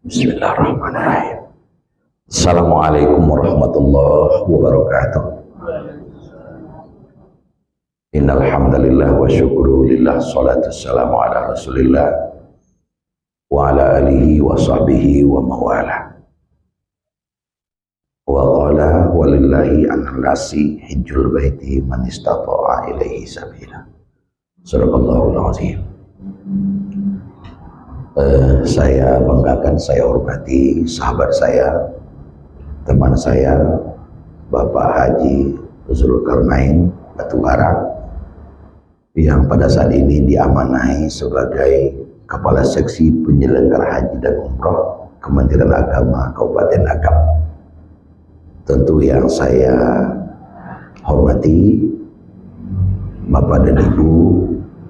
Bismillahirrahmanirrahim. Assalamualaikum warahmatullahi wabarakatuh. Innal hamdalillah wa syukru lillah, salatu wassalamu ala Rasulillah wa ala alihi wa sahbihi wa mawala. Wa qala walillahi 'alal nasi hajjul baiti man istata'a ilaihi sabila. Shadaqallahul azim. Saya banggakan, saya hormati sahabat saya, teman saya, Bapak Haji Zulkarnain Batubara, yang pada saat ini diamanahi sebagai Kepala Seksi Penyelenggara Haji dan Umroh Kementerian Agama Kabupaten Agam. Tentu yang saya hormati Bapak dan Ibu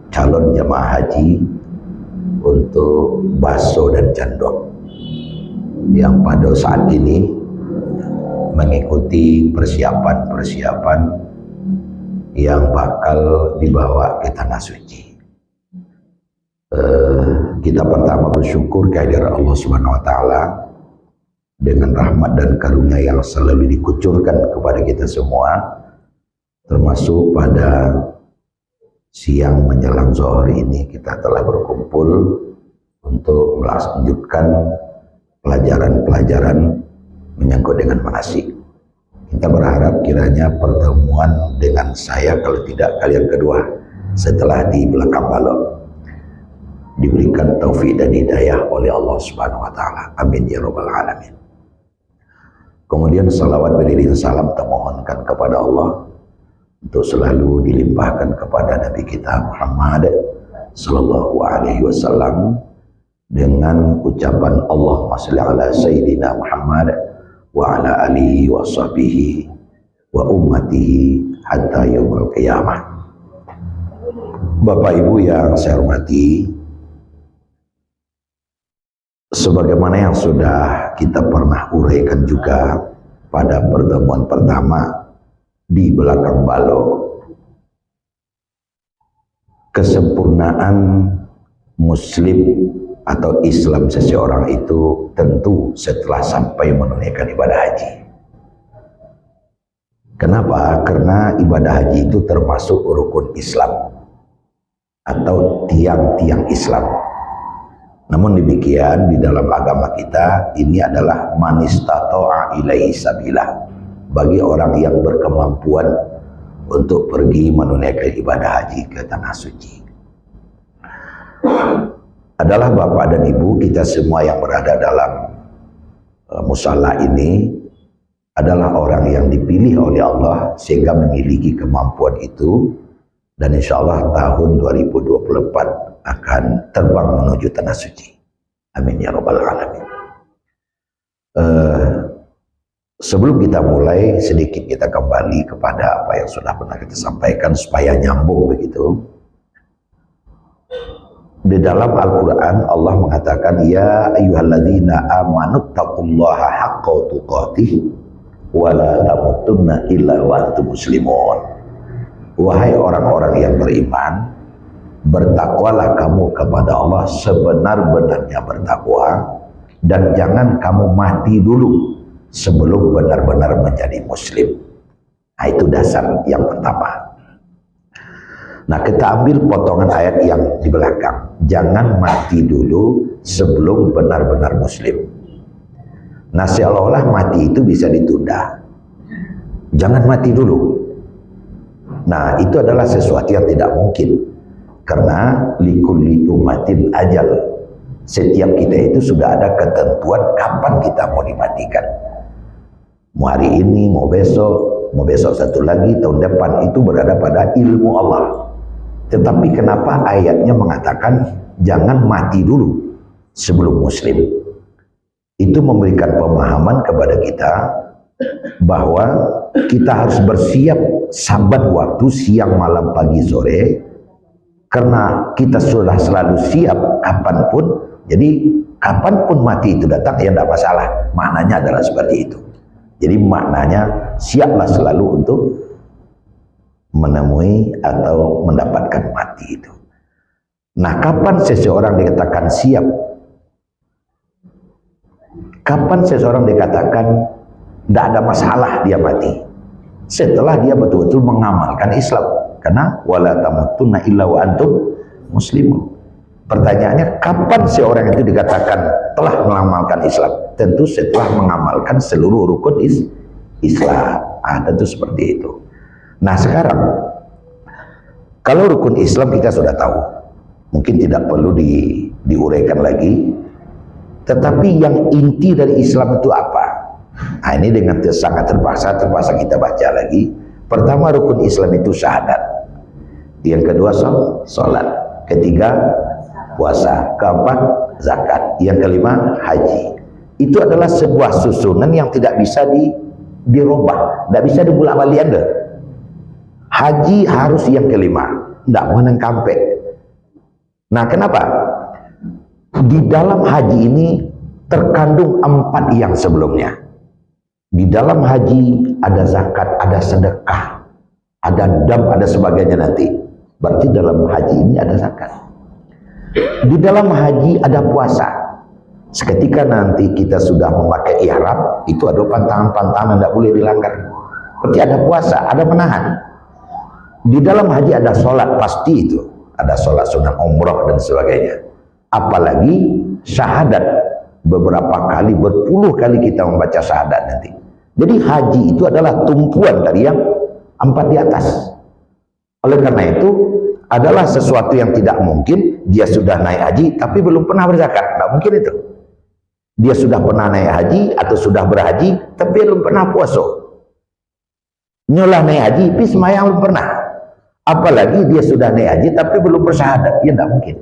calon jamaah haji untuk Baso dan Candong yang pada saat ini mengikuti persiapan-persiapan yang bakal dibawa ke tanah suci. Kita pertama bersyukur kehadiran Allah Subhanahu wa taala dengan rahmat dan karunia yang selalu dikucurkan kepada kita semua, termasuk pada siang menjelang zuhur ini kita telah berkumpul untuk melanjutkan pelajaran-pelajaran menyangkut dengan manasik. Kita berharap kiranya pertemuan dengan saya, kalau tidak kalian kedua setelah di belakang balok, diberikan taufik dan hidayah oleh Allah Subhanahu wa taala. Amin ya rabbal alamin. Kemudian salawat beriring salam termohonkan kepada Allah untuk selalu dilimpahkan kepada Nabi kita Muhammad sallallahu alaihi wasallam dengan ucapan Allahumma shalli ala sayyidina Muhammad wa ala alihi wa sahbihi wa ummatihi hatta yaumil qiyamah. Bapak Ibu yang saya hormati, sebagaimana yang sudah kita pernah uraikan juga pada pertemuan pertama di belakang balok, kesempurnaan muslim atau Islam seseorang itu tentu setelah sampai menunaikan ibadah haji. Kenapa? Karena ibadah haji itu termasuk rukun Islam atau tiang-tiang Islam. Namun demikian di dalam agama kita ini adalah man istata'a ilaihi sabila, bagi orang yang berkemampuan untuk pergi menunaikan ibadah haji ke tanah suci. Adalah Bapak dan Ibu kita semua yang berada dalam musala ini adalah orang yang dipilih oleh Allah sehingga memiliki kemampuan itu, dan insya Allah tahun 2024 akan terbang menuju tanah suci. Amin ya rabbal alamin. Sebelum kita mulai, sedikit kita kembali kepada apa yang sudah pernah kita sampaikan supaya nyambung begitu. Di dalam Al-Quran Allah mengatakan, ya ayyuhalladzina amanu taqullaha haqqa tuqatih wa la tamutunna illa wa antum muslimun. Wahai orang-orang yang beriman, bertakwalah kamu kepada Allah sebenar-benarnya bertakwa, dan jangan kamu mati dulu sebelum benar-benar menjadi muslim. Nah, itu dasar yang pertama. Nah, kita ambil potongan ayat yang di belakang. Jangan mati dulu sebelum benar-benar muslim. Nah, seolah-olah mati itu bisa ditunda. Jangan mati dulu. Nah, itu adalah sesuatu yang tidak mungkin. Karena likulli ummatin ajal. Setiap kita itu sudah ada ketentuan kapan kita mau dimatikan. Mau hari ini, mau besok satu lagi, tahun depan, itu berada pada ilmu Allah. Tetapi kenapa ayatnya mengatakan jangan mati dulu sebelum muslim? Itu memberikan pemahaman kepada kita bahwa kita harus bersiap sabat waktu siang, malam, pagi, sore, karena kita sudah selalu siap kapanpun. Jadi kapanpun mati itu datang ya tidak masalah. Maknanya adalah seperti itu. Jadi maknanya siaplah selalu untuk menemui atau mendapatkan mati itu. Nah, kapan seseorang dikatakan siap? Kapan seseorang dikatakan tidak ada masalah dia mati? Setelah dia betul-betul mengamalkan Islam. Karena wala tamutunna illa wa antum muslimun. Pertanyaannya, kapan seorang itu dikatakan telah mengamalkan Islam? Tentu setelah mengamalkan seluruh rukun Islam. Tentu seperti itu. Nah sekarang, kalau rukun Islam kita sudah tahu, mungkin tidak perlu diuraikan lagi. Tetapi yang inti dari Islam itu apa? Nah ini dengan sangat terpaksa kita baca lagi. Pertama, rukun Islam itu syahadat. Yang kedua, sholat. Ketiga, puasa. Keempat, zakat. Yang kelima, haji. Itu adalah sebuah susunan yang tidak bisa dirubah, tidak bisa dibolak-balik Anda. Haji harus yang kelima, tidak menengkampek. Nah kenapa? Di dalam haji ini terkandung 4 yang sebelumnya. Di dalam haji ada zakat, ada sedekah, ada dam, ada sebagainya nanti. Berarti dalam haji ini ada zakat. Di dalam haji ada puasa. Seketika nanti kita sudah memakai ihram, itu ada pantangan-pantangan tidak boleh dilanggar. Berarti ada puasa, ada menahan. Di dalam haji ada sholat, pasti itu. Ada sholat sunnah, umrah dan sebagainya. Apalagi syahadat. Beberapa kali, berpuluh kali kita membaca syahadat nanti. Jadi haji itu adalah tumpuan dari yang 4 di atas. Oleh karena itu, adalah sesuatu yang tidak mungkin. Dia sudah naik haji, tapi belum pernah berzakat. Tidak mungkin itu. Dia sudah pernah naik haji, atau sudah berhaji, tapi belum pernah puasa. Nyolah naik haji, tapi semayang belum pernah. Apalagi dia sudah naik haji, tapi belum bersyahadat. Ya tidak mungkin.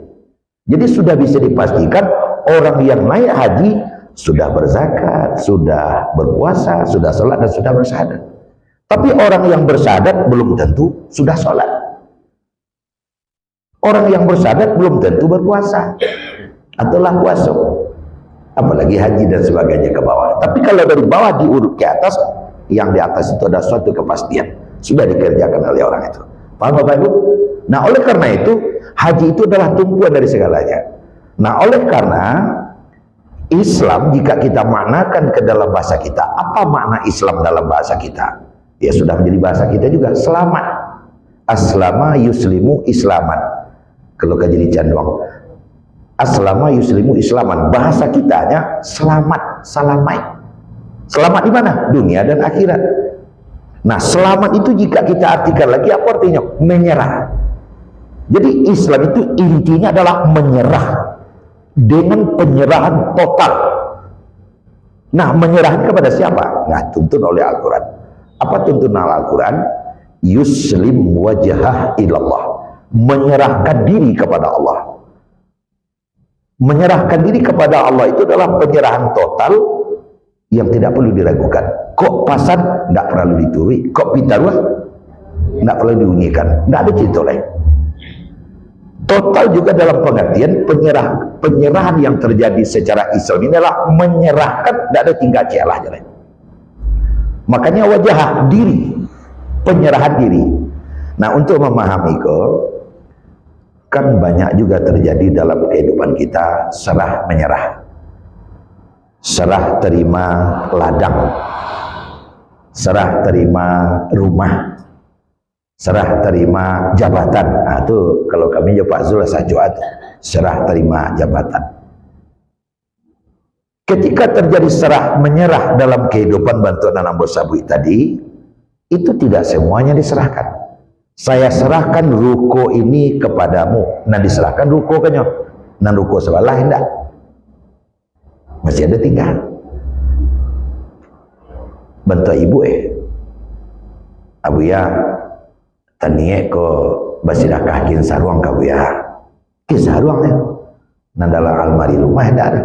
Jadi sudah bisa dipastikan, orang yang naik haji, sudah berzakat, sudah berpuasa, sudah sholat, dan sudah bersyahadat. Tapi orang yang bersyahadat belum tentu sudah sholat. Orang yang bersyahadat belum tentu berpuasa ataulah puasa, apalagi haji dan sebagainya ke bawah. Tapi kalau dari bawah diurut ke atas, yang di atas itu ada suatu kepastian, sudah dikerjakan oleh orang itu. Paham Bapak Ibu? Nah oleh karena itu, haji itu adalah tumpuan dari segalanya. Nah oleh karena Islam, jika kita maknakan ke dalam bahasa kita, apa makna Islam dalam bahasa kita? Ya sudah menjadi bahasa kita juga, selamat. Aslama yuslimu islaman. Kalau jadi canduang, aslama yuslimu islaman. Bahasa kitanya selamat, salamai. Selamat di mana? Dunia dan akhirat. Nah selamat itu jika kita artikan lagi, apa artinya? Menyerah. Jadi Islam itu intinya adalah menyerah, dengan penyerahan total. Nah menyerah kepada siapa? Nah tuntun oleh Al-Quran. Apa tuntunan Al-Quran? Yuslim wajhah ilallah. Menyerahkan diri kepada Allah. Menyerahkan diri kepada Allah itu adalah penyerahan total yang tidak perlu diragukan. Kok pasan? Tidak perlu dituri. Kok pitaruh? Tidak perlu diunyikan. Tidak ada cerita lain. Total juga dalam pengertian penyerahan yang terjadi secara Islam ini adalah menyerahkan, tidak ada tinggal celah jalan. Makanya wajah diri, penyerahan diri. Nah untuk memahami kan banyak juga terjadi dalam kehidupan kita serah menyerah, serah terima ladang, serah terima rumah, serah terima jabatan. Nah itu kalau kami ya Pak Zul sajuat, serah terima jabatan. Ketika terjadi serah menyerah dalam kehidupan bantuan anak bosabu tadi, itu tidak semuanya diserahkan. Saya serahkan ruko ini kepadamu, nah diserahkan ruko kanyo, nah ruko sebelah hendak masih ada tinggal. Bantu ibu abu ya taniye ko basirah kakin saruang kabu ya kisaruang ya, nah dalam almari rumah hendak ada.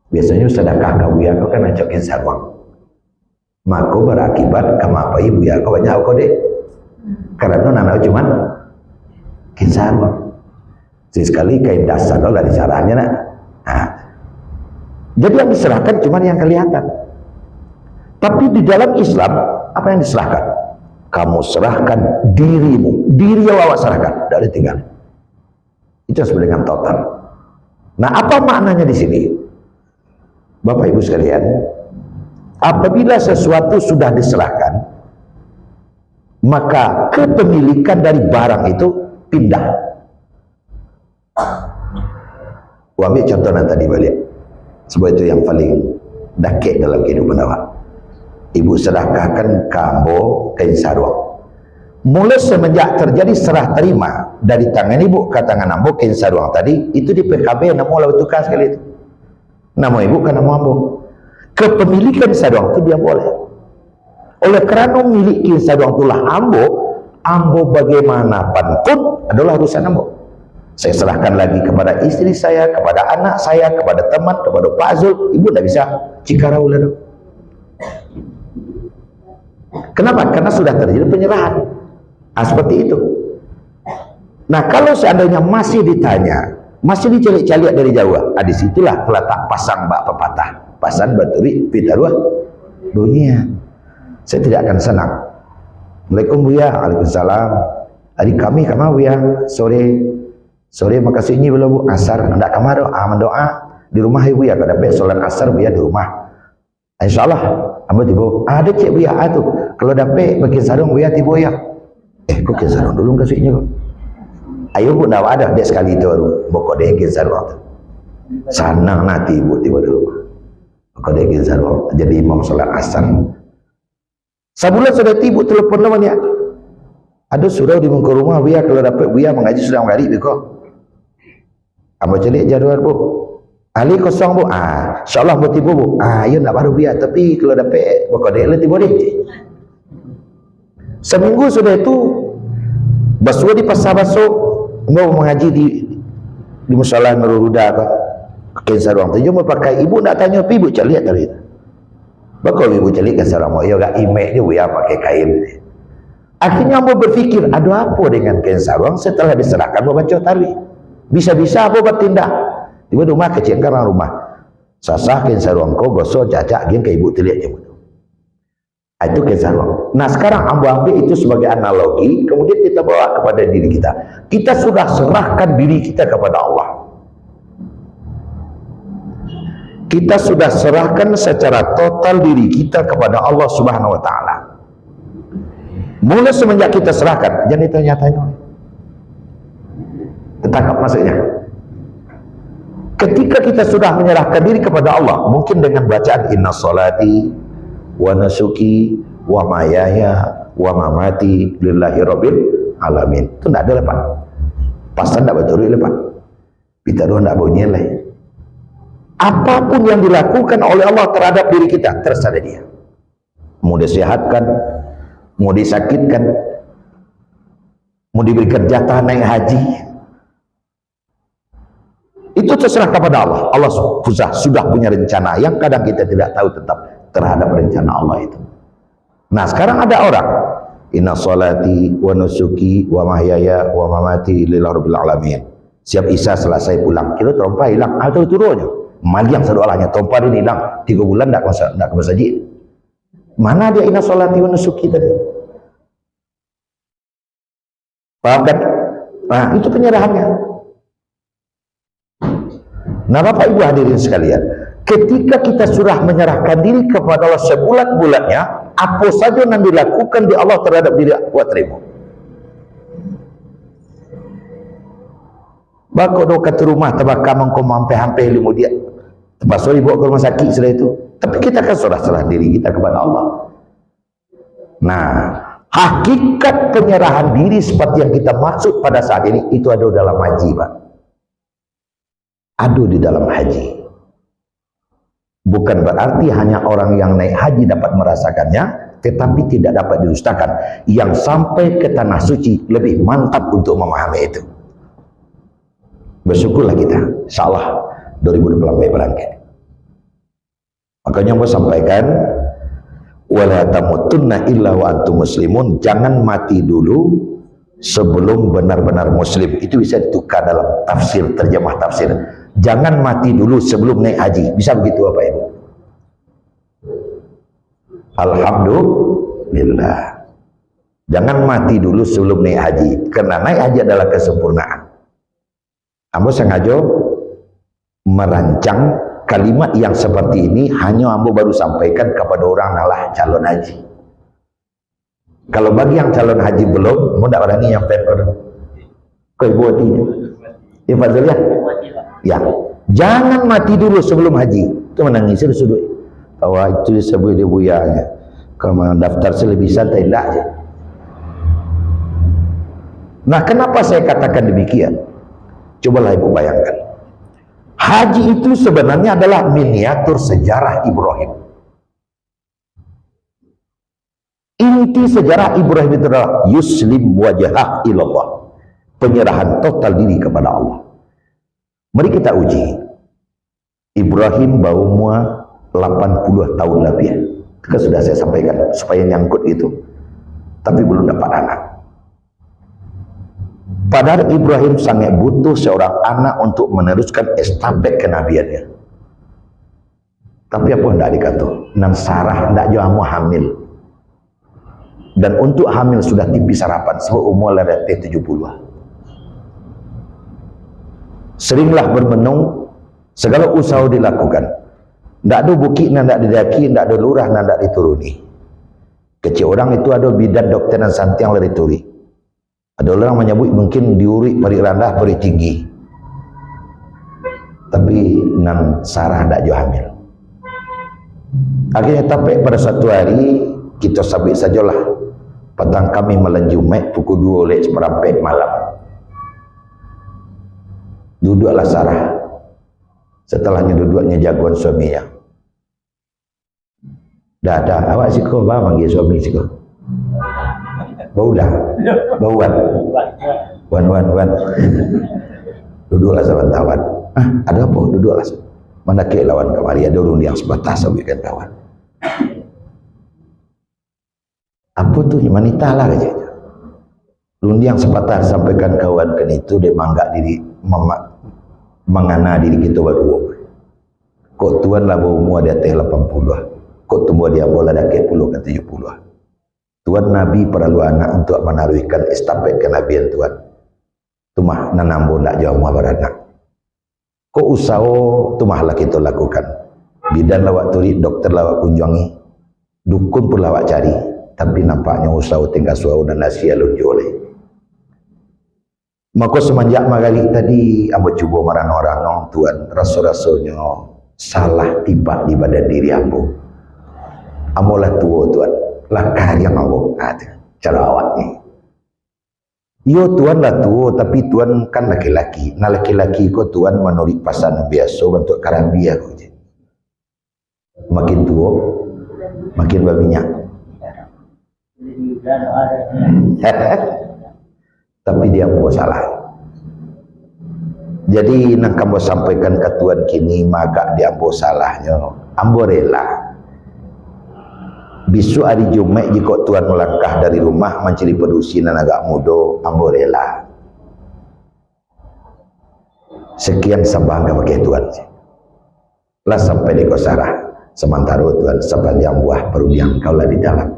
Biasanya sedekah kabu ya kau kan acokin saruang, maka berakibat kama apa ibu ya kau banyak kau deh. Karena nanau cuman kinsan sekali kain dasar lah di caranya nak. Nah, jadi yang diserahkan cuman yang kelihatan. Tapi di dalam Islam apa yang diserahkan? Kamu serahkan dirimu, diri yang awak serahkan, tidak ditinggal. Itu sebenarnya dengan total. Nah apa maknanya di sini? Bapak Ibu sekalian, apabila sesuatu sudah diserahkan, maka kepemilikan dari barang itu pindah. Ambil contoh tadi balik, sebab itu yang paling dakik dalam kehidupan awak. Ibu sedekahkan kambo kain sarung. Mula semenjak terjadi serah terima dari tangan ibu ke tangan ambo kain sarung tadi, itu di PKB nama lalu tukar sekali itu. Nama ibu kan nama ambo. Kepemilikan sarung itu dia boleh. Oleh kerana milik kain sarung itulah ambo bagaimanapun pun adalah urusan ambo. Saya serahkan lagi kepada istri saya, kepada anak saya, kepada teman, kepada Pak Zul. Ibu tidak bisa cikarau lah. Kenapa? Karena sudah terjadi penyerahan. Seperti itu. Nah, kalau seandainya masih ditanya, masih dicalik-calik dari jauh, disitulah terletak pasang bak pepatah. Pasang baturi pitaruah dunia. Saya tidak akan senang. Assalamualaikum Buya. Waalaikumsalam. Adik kami Buya sore makasih ini belum Bu asar hendak kamar mendoa di rumah Ibu ya kalau dapat solat asar Buya di rumah. Insyaallah ambo tibo ada cek Buya tu kalau dapat bikin sarung Buya tibo ya. Kok bikin sarung dulu kasihnya kok. Ayo Bu dah ada dia sekali tu baru bokok dia bikin sarung tu. Sanang nanti Ibu tibo dulu. Bokok dia bikin sarung jadi imam solat asar. Sebulan sudah tibu telepon namanya. Ada sudah di muka rumah Buya kalau dapat Buya mengaji sudah mengaji kok. Ambo celik jadual Bu. Ali kosong Bu. Insyaallah Bu tiba Bu. Ya nak baru Buya tapi kalau dapat pokok dia tiba deh. Seminggu sudah itu basuh di pasar basuh mau mengaji di musala Nurul Huda ke kain sarung tu cuma pakai ibu nak tanya pi Bu celik tadi. Bakal ibu celik ke sarung yo gak imek dia Buya pakai kain. Akhirnya ambo berfikir, ada apa dengan kain sarung setelah diserahkan membaca tari? Bisa-bisa apa bertindak? Tiba rumah kecil karena rumah. Sasah kain sarung kau gosok cacak gin ke ibu teliaknya. Itu kain sarung. Nah sekarang ambo ambil itu sebagai analogi, kemudian kita bawa kepada diri kita. Kita sudah serahkan diri kita kepada Allah. Kita sudah serahkan secara total diri kita kepada Allah Subhanahu Wa Taala. Mulai semenjak kita serahkan, jangan ditanya-tanya. Tertangkap maksudnya. Ketika kita sudah menyerahkan diri kepada Allah, mungkin dengan bacaan inna salati wa nasuki wa mayaya wa mamati lillahi rabbil alamin. Itu tidak ada lepas. Pasal tidak betul lepas. Kita doa tidak bunyi lah. Apapun yang dilakukan oleh Allah terhadap diri kita, terserah dia. Mau disehatkan, mau disakitkan, mau diberikan jatah naik haji, itu terserah kepada Allah. Allah sudah punya rencana yang kadang kita tidak tahu tetap terhadap rencana Allah itu. Nah sekarang ada orang inna salati wa nusuki wa mahyaya wa mamati lillahi rabbil alamin. Siap Isya selesai pulang kita terompa hilang atau turunnya maliang sedoalahnya terompa ini hilang 3 bulan tidak ke masjid. Mana dia inna salati wa nusuki tadi? Paham kan? Nah itu penyerahannya. Nah Bapak Ibu hadirin sekalian, ketika kita sudah menyerahkan diri kepada Allah sebulat-bulatnya, apa saja yang dilakukan di Allah terhadap diri buat terima. Bakal doa ke rumah terbakar mengkomampe hampir limu dia. Terpaksa dibawa ke rumah sakit setelah itu. Tapi kita kan sudah serah diri kita kepada Allah. Nah, hakikat penyerahan diri seperti yang kita maksud pada saat ini itu ada dalam haji, Pak. Ada di dalam haji. Bukan berarti hanya orang yang naik haji dapat merasakannya, tetapi tidak dapat didustakan. Yang sampai ke tanah suci lebih mantap untuk memahami itu. Bersyukurlah kita, insyaallah 2024 berangkat. Makanya mau sampaikan, wala tamutunna illa wa antum muslimun, jangan mati dulu sebelum benar-benar muslim. Itu bisa ditukar dalam tafsir, terjemah tafsir. Jangan mati dulu sebelum naik haji. Bisa begitu apa Ibu? Alhamdulillah. Jangan mati dulu sebelum naik haji. Karena naik haji adalah kesempurnaan. Ambo sengaja merancang kalimat yang seperti ini hanya ambo baru sampaikan kepada orang nalah calon haji. Kalau bagi yang calon haji belum, mau tak berani nyampaikan ke ibu hatinya. Ya Fazil ya? Ya. Jangan mati dulu sebelum haji. Itu menangis itu sudut. Bahwa itu disebut dia buyanya. Kalau daftar lebih santai tak je. Nah, kenapa saya katakan demikian? Cobalah ibu bayangkan. Haji itu sebenarnya adalah miniatur sejarah Ibrahim. Inti sejarah Ibrahim itu adalah yuslim wajhah ilallah, penyerahan total diri kepada Allah. Mari kita uji. Ibrahim baru umur 80 tahun lebih. Kan sudah saya sampaikan supaya nyangkut itu. Tapi belum dapat anak. Padahal Ibrahim sangat butuh seorang anak untuk meneruskan estafet kenabiannya. Tapi apa hendak dikata? Nan Sarah hendak jamu hamil. Dan untuk hamil sudah tipis harapan sebab umur lewat 70. Seringlah bermenung, segala usaha dilakukan. Tidak ada bukit, tidak didaki, tidak ada lurah, tidak dituruni. Kecil orang itu ada bidan dokter dan santiang lari turi. Ada orang menyebut mungkin diuri pari rendah, pari tinggi. Tapi nan Sarah tidak jauh hamil. Akhirnya tapi pada suatu hari kita sabit sajalah. Petang kami malam Jumat pukul 2 lewat seperempat malam. Duduklah Sarah. Setelahnya duduknya jagoan suaminya. Dah, awak siko bah panggil suami siko. Bau dah, bauan. Wan. Duduklah kawan. Ada apa? Duduklah. Mana ke lawan kemari ada urun yang sebatas sabikan kawan. Apa tuh wanita lah aja. Lundi yang sepatah sampaikan kawan kan itu dia manggak diri mengana diri kita berdua. Kok tuan lah umur dia teh 80. Kok tumbuh dia bola dah ke 10 ke 70. Tuan Nabi perlu anak untuk menaruhkan estafet kenabian Tuan. Tumah nanambo nak jauh muah beranak. Kok usaha tumahlah kita lakukan. Bidan lawak turi, dokter lawak kunjungi, dukun pun lawak cari. Tapi nampaknya usaha tinggal suau dan nasi alun joleh. Maka semenjak magari tadi ambo cuba marano-rano Tuan rasa-rasanya salah tiba di badan diri ambo. Ambo lah tua Tuan, langkah yang ambo cara awak ni. Yo Tuan lah tua tapi Tuan kan laki-laki. Nah laki-laki ko Tuan menurut pasangan biasa bentuk karambia ko je. Makin tua makin berminyak. Tapi dia buat salah. Jadi nak kamu sampaikan ke Tuan kini maka dia buat salahnya. Ambo rela. Besok hari Jumat jika Tuan melangkah dari rumah mencari pedusinan agak muda, ambo rela. Sekian sembangga bagi Tuan. Lah sampai di Kosarah. Sementara Tuan sepanjang buah perudian kaulah di dalam.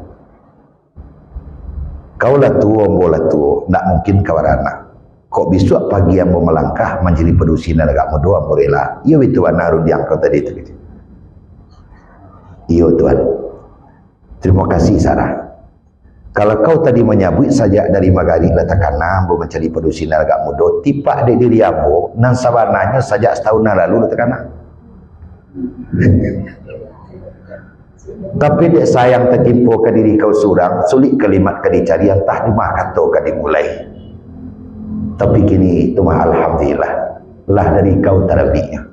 Kaulah tua, bola tua, tak mungkin kawar anak. Kok besok pagi yang mau melangkah menjadi pedusinan agak muda, ambo rela. Iya itu naruh yang kau tadi itu. Iya Tuan. Terima kasih Sarah. Kalau kau tadi menyabut saja dari magari letakkan ambo mencari pedusinan agak muda, tipak di diri ambo nan sabananya sejak setahun lalu letakkan. Tapi dia sayang tertimpa ke diri kau surang, sulit kalimat ke dicari yang tak dimah kata ke dimulai. Tapi kini itu mah alhamdulillah lah dari kau terabinya.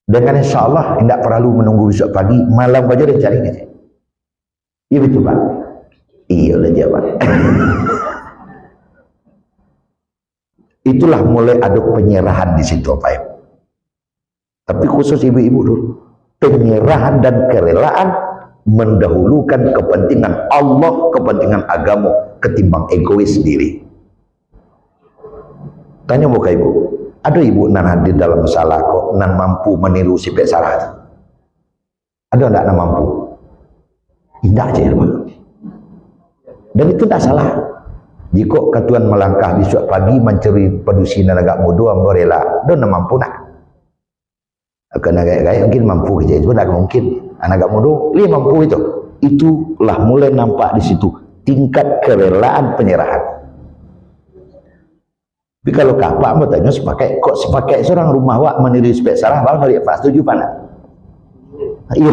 Dengan insyaAllah tidak perlu menunggu besok pagi, malam saja dia cari kerja. Iya betul Pak? Iya lah jawab. Itulah mulai ada penyerahan di situ Pak. Tapi khusus ibu-ibu dulu. Penyerahan dan kerelaan mendahulukan kepentingan Allah, kepentingan agama ketimbang egois sendiri. Tanya muka ibu, ada ibu nan hadir dalam masalah kok nan mampu meniru si Pek Sarah? Ada tidak nan mampu? Tidak aja Pak. Dan itu tidak salah. Jika ketuan melangkah besok pagi mencari pedusinan agak muda, ambo rela, dan mampu nak. Akan agak-agak mungkin mampu kerja itu tidak mungkin. Anak muda dia mampu itu. Itulah mulai nampak di situ tingkat kerelaan penyerahan. Tapi kalau kapak mau tanya sepakai kok sepakai seorang rumah wak meniru spek salah bang dari apa setuju pana? Iya.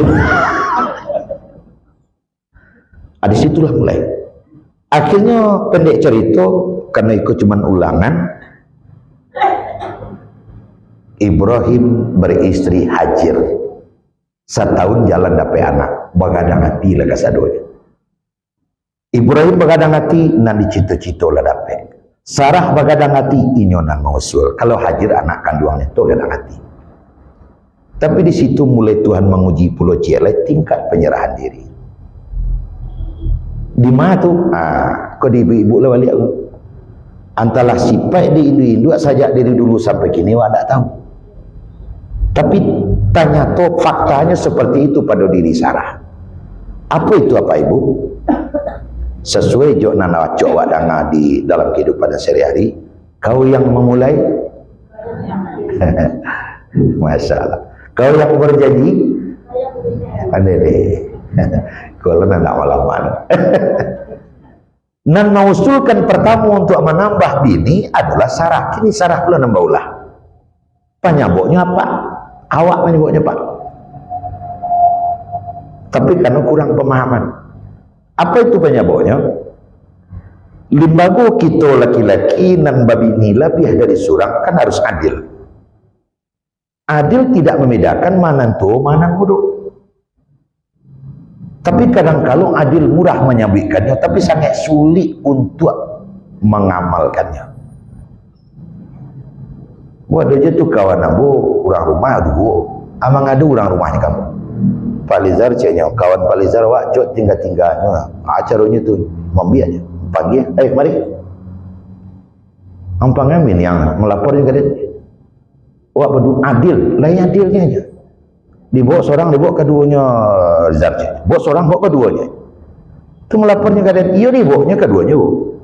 Di situlah mulai. Akhirnya pendek cerita karena ikut cuman ulangan. Ibrahim beristri Hajar. Setahun jalan dapat anak, begadang hati lah kasadonya. Ibrahim begadang hati nan dicito-cito lah dapat. Sarah begadang hati inyonan mengusul. Kalau Hajar anak kandungnya itu begadang hati. Tapi di situ mulai Tuhan menguji pulau Cielai tingkat penyerahan diri. Di mana tuh? Kau di ibu-ibu lah balik aku. Antara sifat di Indo-Indo saja dari dulu sampai kini wak tak tahu. Tapi tanya tuh faktanya seperti itu pada diri Sarah. Apa itu apa ibu? Sesuai jok nana cowok danga di dalam kehidupan sehari-hari. Kau yang memulai, masalah. Kau yang berjanji, ada deh. Kalau nana malam-malam. Nan mengusulkan pertama untuk menambah bini adalah Sarah. Kini Sarah pula nambah ulah. Penyaboknya apa? Awak menyebutnya Pak. Tapi karena kurang pemahaman. Apa itu penyaboknya? Limbago kita laki-laki nan babini lebih dari surang kan harus adil. Adil tidak membedakan mana tua mana muda. Tapi kadang-kadang adil murah menyabitkannya, tapi sangat sulit untuk mengamalkannya. Buat aja tuh kawan aku orang rumah dulu, amang ada orang rumahnya kamu. Pak Lizar ceknya, kawan Pak Lizar wak cok tinggal-tinggalnya, acaranya tuh membiaknya pagi, mari. Ampang amin yang melapornya ke dia. Wak berdua adil, lain adilnya aja. Dibawa seorang, dibawa keduanya Lizar ceknya, bawa seorang, bawa keduanya. Itu melapornya ke dia, iya dibawanya keduanya.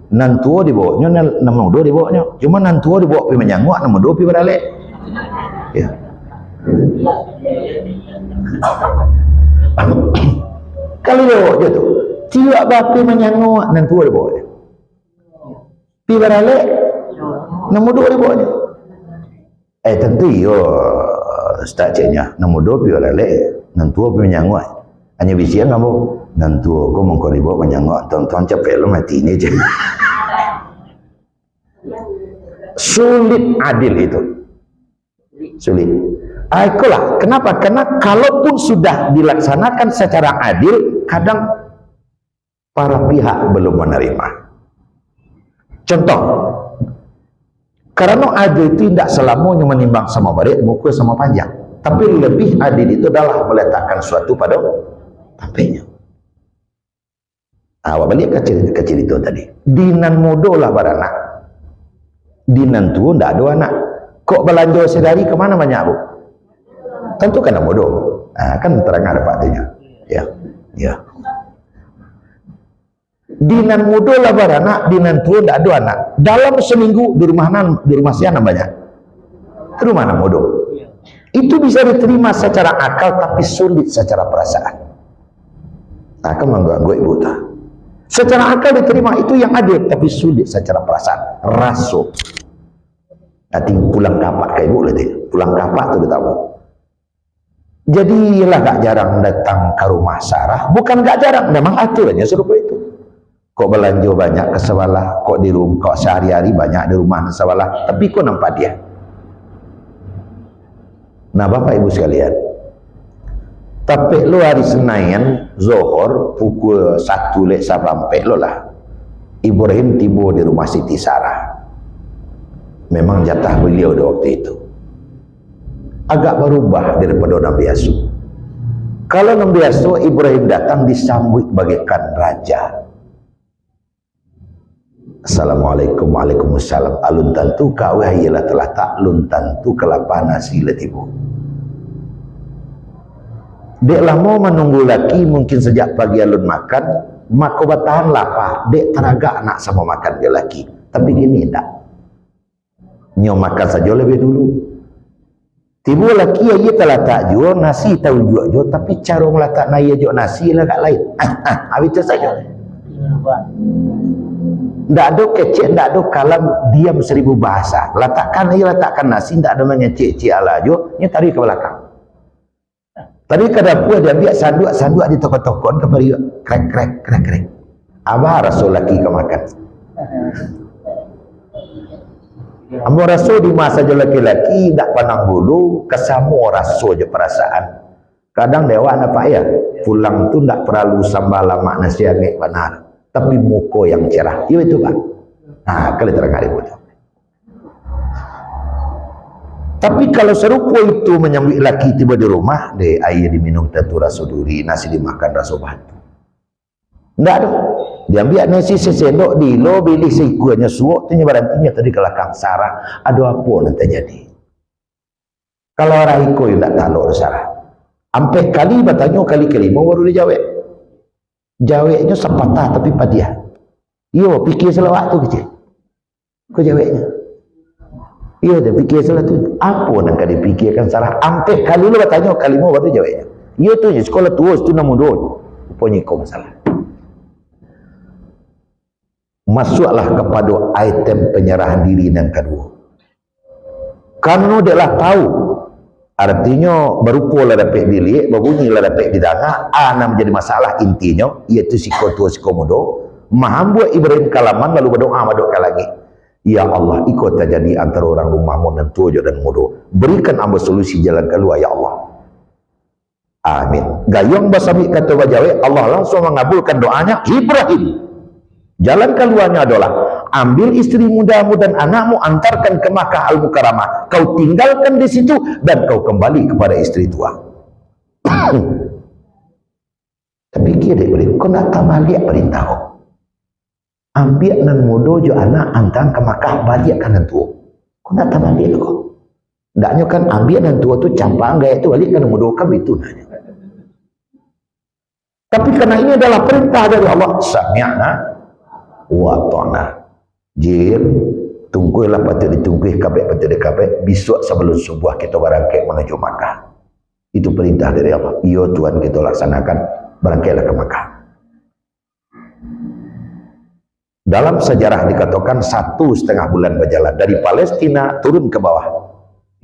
Nantua dibawanya, nama dua dibawanya. Cuma nantua dibawa pergi menyangguak, nama dua pergi beralek. Ya. Kalau dibawa je tu, tidak bapi menyangguak, nantua dibawanya. Pergi beralek, nama dua dibawanya. Tentu yo, start ceknya, nama dua pergi beralek, nantua pergi menyangguak. Hanya bisian kamu, nantua kau mengkau dibawa menyangguak, tonton capek lo mati ini je. Sulit adil itu, sulit. Itulah kenapa? Karena kalaupun sudah dilaksanakan secara adil, kadang para pihak belum menerima. Contoh, karena adil itu tidak selamanya menimbang sama barik, muka sama panjang. Tapi lebih adil itu adalah meletakkan suatu pada tampaknya. Awak balik ke cerita tadi. Dinan modo lah baranak. Dinan tu tidak ada anak. Kok belanja sedari kemana banyak bu? Tentu kena modo. Kan terang ada paktinya. Ya, ya. Dinan modo lah baranak. Dinan tu tidak ada anak. Dalam seminggu di rumah siapa banyak? Di rumah anak modo. Itu bisa diterima secara akal tapi sulit secara perasaan. Akan mengganggu ibu tak. Secara akal diterima itu yang adil tapi sulit secara perasaan. Raso. Nanti pulang kapak ke ibu nanti. Pulang kapak tu dia tahu. Jadilah gak jarang datang ke rumah Sarah. Bukan gak jarang, memang aturannya serupa itu. Kok belanja banyak ke sekolah, kok di rumah, kok sehari-hari banyak di rumah ke sekolah, tapi kok nampak dia. Nah Bapak Ibu sekalian, tapi lu hari Senin Zohor pukul 1 lek sampai lo lah Ibrahim tiba di rumah Siti Sarah. Memang jatah beliau di waktu itu agak berubah daripada Nabi Yusuf. Kalau Nabi Yusuf Ibrahim datang disambut bagaikan raja. Assalamualaikum, waalaikumsalam. Alun tentu kau ialah telah tak lun tentu kelapana sila tibu. Dek lama menunggu laki mungkin sejak pagi alun makan, maka bertahan lapar. Dek teragak nak sama makan dia laki. Tapi gini tak. Nyo makan saja lebih dulu. Tiba laki ia telah tak jual nasi tahu jual tapi cara meletak naya jual nasi lah kat lain. Habis itu saja. Tak ada kecek, tak ada kalam diam 1000 bahasa. Letakkan nasi, tak ada mengecek-cek ala jual, dia tarik ke belakang. Tadi ke dapur dia ambil sanduk di toko-toko kepada dia krek. Abah rasul laki ke makan. Ambo rasul di masa je laki-laki tak pandang bulu, kesamu rasul je perasaan. Kadang dewa apa ya? Pulang tu tak perlu sambal lama nasi angin benar, tapi muka yang cerah. Ya itu Pak. Nah, kalau terang hari itu. Tapi kalau serupa itu menyambut laki tiba di rumah, deh air diminum tentu rasul duri, nasi dimakan rasul batu. Tak ada. Dia ambil nasi sesendok di lo bilik seikuannya suok tu nyebarantinya tadi ke belakang sarah. Ada apa nanti jadi? Kalau orang ikut tak tahu sarah. Sampai kali bertanya kali kelima baru dia jawab. Jawabnya sepatah tapi padiah. Yo fikir selawat tu kecil. Kau jawabnya. Yo dia fikir selawat tu. Apa nak kali fikirkan sarah? Sampai kali lu bertanya kelima baru jawabnya. Yo tu sekolah tua tu namun dua. Punya kau masalah. Masuklah kepada item penyerahan diri yang kedua. Karena dia lah tahu, artinya berupa lah dapat bilik, berbunyi lah dapat didangah, nak menjadi masalah intinya, iaitu psikotua psikomodo, mahambuat Ibrahim kalaman lalu berdoa maduk ke langit. Ya Allah, ikut terjadi antara orang rumahmu dan tujuh dan mudo. Berikan hamba solusi jalan keluar, ya Allah. Amin. Gayung basami kata bajawe, Allah langsung mengabulkan doanya Ibrahim. Jalan keluarnya adalah ambil istri mudamu dan anakmu, antarkan ke Makkah Al-Mukarramah. Kau tinggalkan di situ dan kau kembali kepada istri tua. Tapi kira Ibrahim, kau nak tak balik perintah. Ambil nan muda jo anak antang ke Makkah, balik kanan tua. Kau nak tak balik kau? Taknya kan ambil nan tua tu campang gaya tu balik kanan muda kan itu nanya. Tapi karena ini adalah perintah dari Allah, sami'na wa ta'na. Jir tungguilah patut ditungguih, kabeh patut dikabeh. Besok sebelum subuh kita berangkat menuju Makkah. Itu perintah dari Allah. Iyo Tuhan, kita laksanakan, berangkatlah ke Makkah. Dalam sejarah dikatakan 1,5 bulan berjalan dari Palestina turun ke bawah.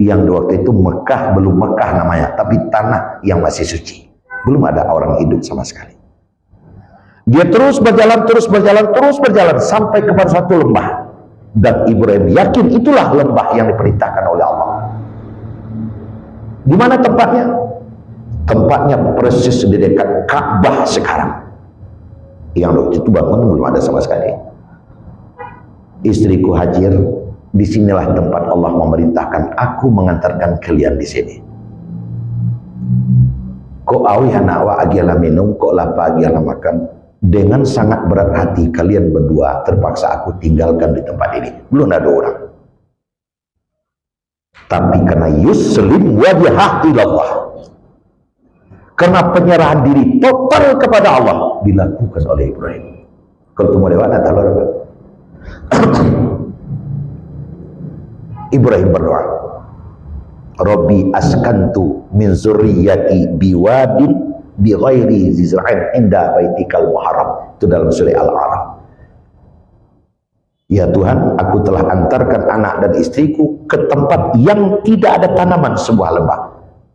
Yang waktu itu Mekah, belum Mekah namanya, tapi tanah yang masih suci. Belum ada orang hidup sama sekali. Dia terus berjalan sampai kepada satu lembah. Dan Ibrahim yakin itulah lembah yang diperintahkan oleh Allah. Di mana tempatnya? Tempatnya persis di dekat Ka'bah sekarang. Yang waktu itu bangun belum ada sama sekali. Istriku Hajar, disinilah tempat Allah memerintahkan aku mengantarkan kalian di sini. Kok awi anak wa agialah minum, kok lapar agialah makan. Dengan sangat berat hati kalian berdua terpaksa aku tinggalkan di tempat ini. Belum ada orang. Tapi karena yuslim wajhah ilallah, karena penyerahan diri total kepada Allah dilakukan oleh Ibrahim. Kalau tu mau lewat nak tahu apa? Ibrahim berdoa, Rabbi askantu min zurriyati biwadin bi ghairi zizra'in inda baitikal muharram. Itu dalam surah Al-A'raf. Ya Tuhan, aku telah antarkan anak dan istriku ke tempat yang tidak ada tanaman, sebuah lembah.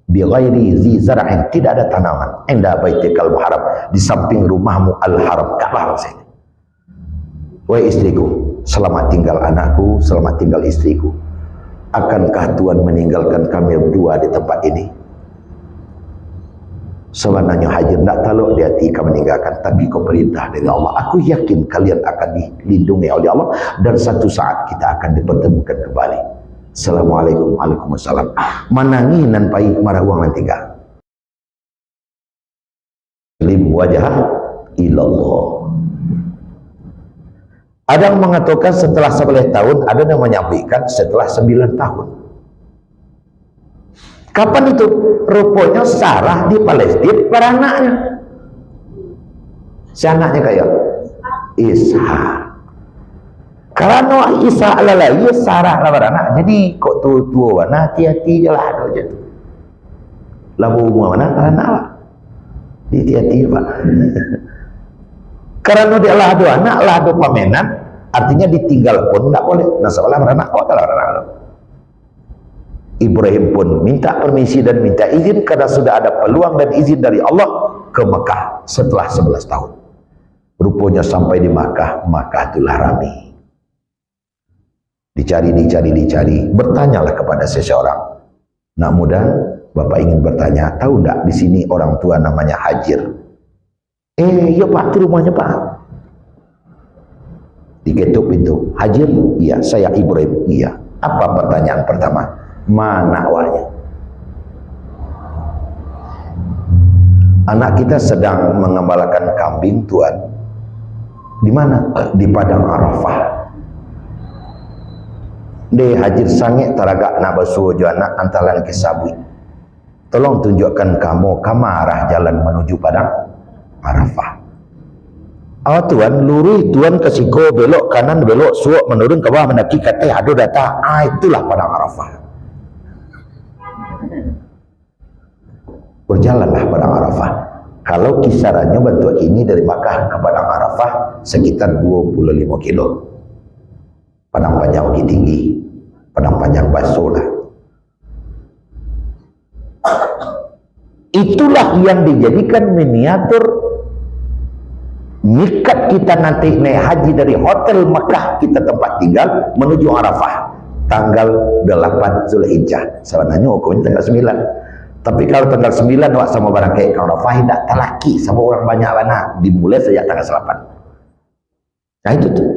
Bi ghairi zizra'in, tidak ada tanaman, inda baitikal muharram, di samping rumahmu Al-Haram, Ka'bah sini. Wahai istriku, selamat tinggal anakku, selamat tinggal istriku. Akankah Tuhan meninggalkan kami berdua di tempat ini? Sebenarnya Hajar tak tahu di hati kau meninggalkan, tapi kau perintah dari Allah. Aku yakin kalian akan dilindungi oleh Allah dan satu saat kita akan dipertemukan kembali. Assalamualaikum, waalaikumsalam. Manangi nan pai marah uang tinggal. Lim wajah ilallah. Ada yang mengatakan setelah 11 tahun, ada yang menyampaikan setelah 9 tahun. Kapan itu? Rupanya Sarah di Palestina para anaknya. Si anaknya kayak Ishak. Karena Isa lalai Sarah lah anak. Jadi kok tua mana hati-hati je lah ada je tu. Labu umur mana karena apa? Hati-hati Pak. Karena dia lah ada anak, lah ada pamenan, artinya ditinggal pun tak boleh. Nah seolah beranak kok kalau beranak. Ibrahim pun minta permisi dan minta izin karena sudah ada peluang dan izin dari Allah ke Mekah setelah 11 tahun. Rupanya sampai di Makkah itulah ramai. Dicari. Bertanyalah kepada seseorang. Nak muda, Bapak ingin bertanya, tahu enggak di sini orang tua namanya Hajir? Ya Pak, itu rumahnya Pak. Diketuk pintu. Hajir? Iya. Saya Ibrahim? Iya. Apa pertanyaan pertama? Mana awalnya? Anak kita sedang mengembalakan kambing Tuhan. Di mana? Di Padang Arafah. De Hajir sange taraga nak basuh jo anak antalan kisabui. Tolong tunjukkan kamu arah jalan menuju Padang Arafah. Tuan lurus Tuan ke siko belok kanan belok suok menurun ke bawah mendaki kata aduh data. Itulah Padang Arafah. Berjalanlah Padang Arafah. Kalau kisarannya bentuk ini dari Makkah ke Padang Arafah sekitar 25 kilo. Padang panjang bukit tinggi, padang panjang basuh lah. Itulah yang dijadikan miniatur mikat kita nanti naik haji dari hotel Makkah kita tempat tinggal menuju Arafah tanggal 8 Zulhijjah. Sebenarnya hukumnya tanggal 9. Tapi kalau tanggal 9 wak sama barang kayak ke Arafah tidak terlaki sama orang banyak mana dimulai sejak tanggal 8. Nah itu tuh.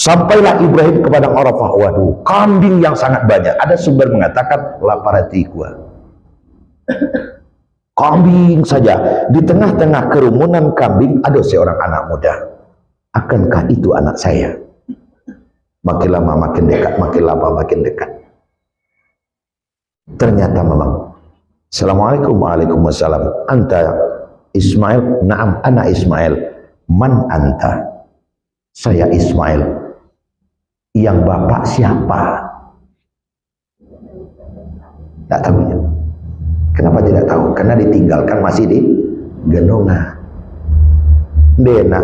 Sampailah Ibrahim ke Padang Arafah. Waduh, kambing yang sangat banyak. Ada sumber mengatakan 800 ekor. Kambing saja. Di tengah-tengah kerumunan kambing ada seorang anak muda. Akankah itu anak saya? Makin lama makin dekat, makin lama makin dekat. Ternyata memang. Assalamualaikum. Waalaikumsalam. Anta Ismail? Naam, ana Ismail. Man anta? Saya Ismail. Yang bapak siapa? Tak tahu ya. Kenapa tidak tahu? Karena ditinggalkan masih di gendongan. Dena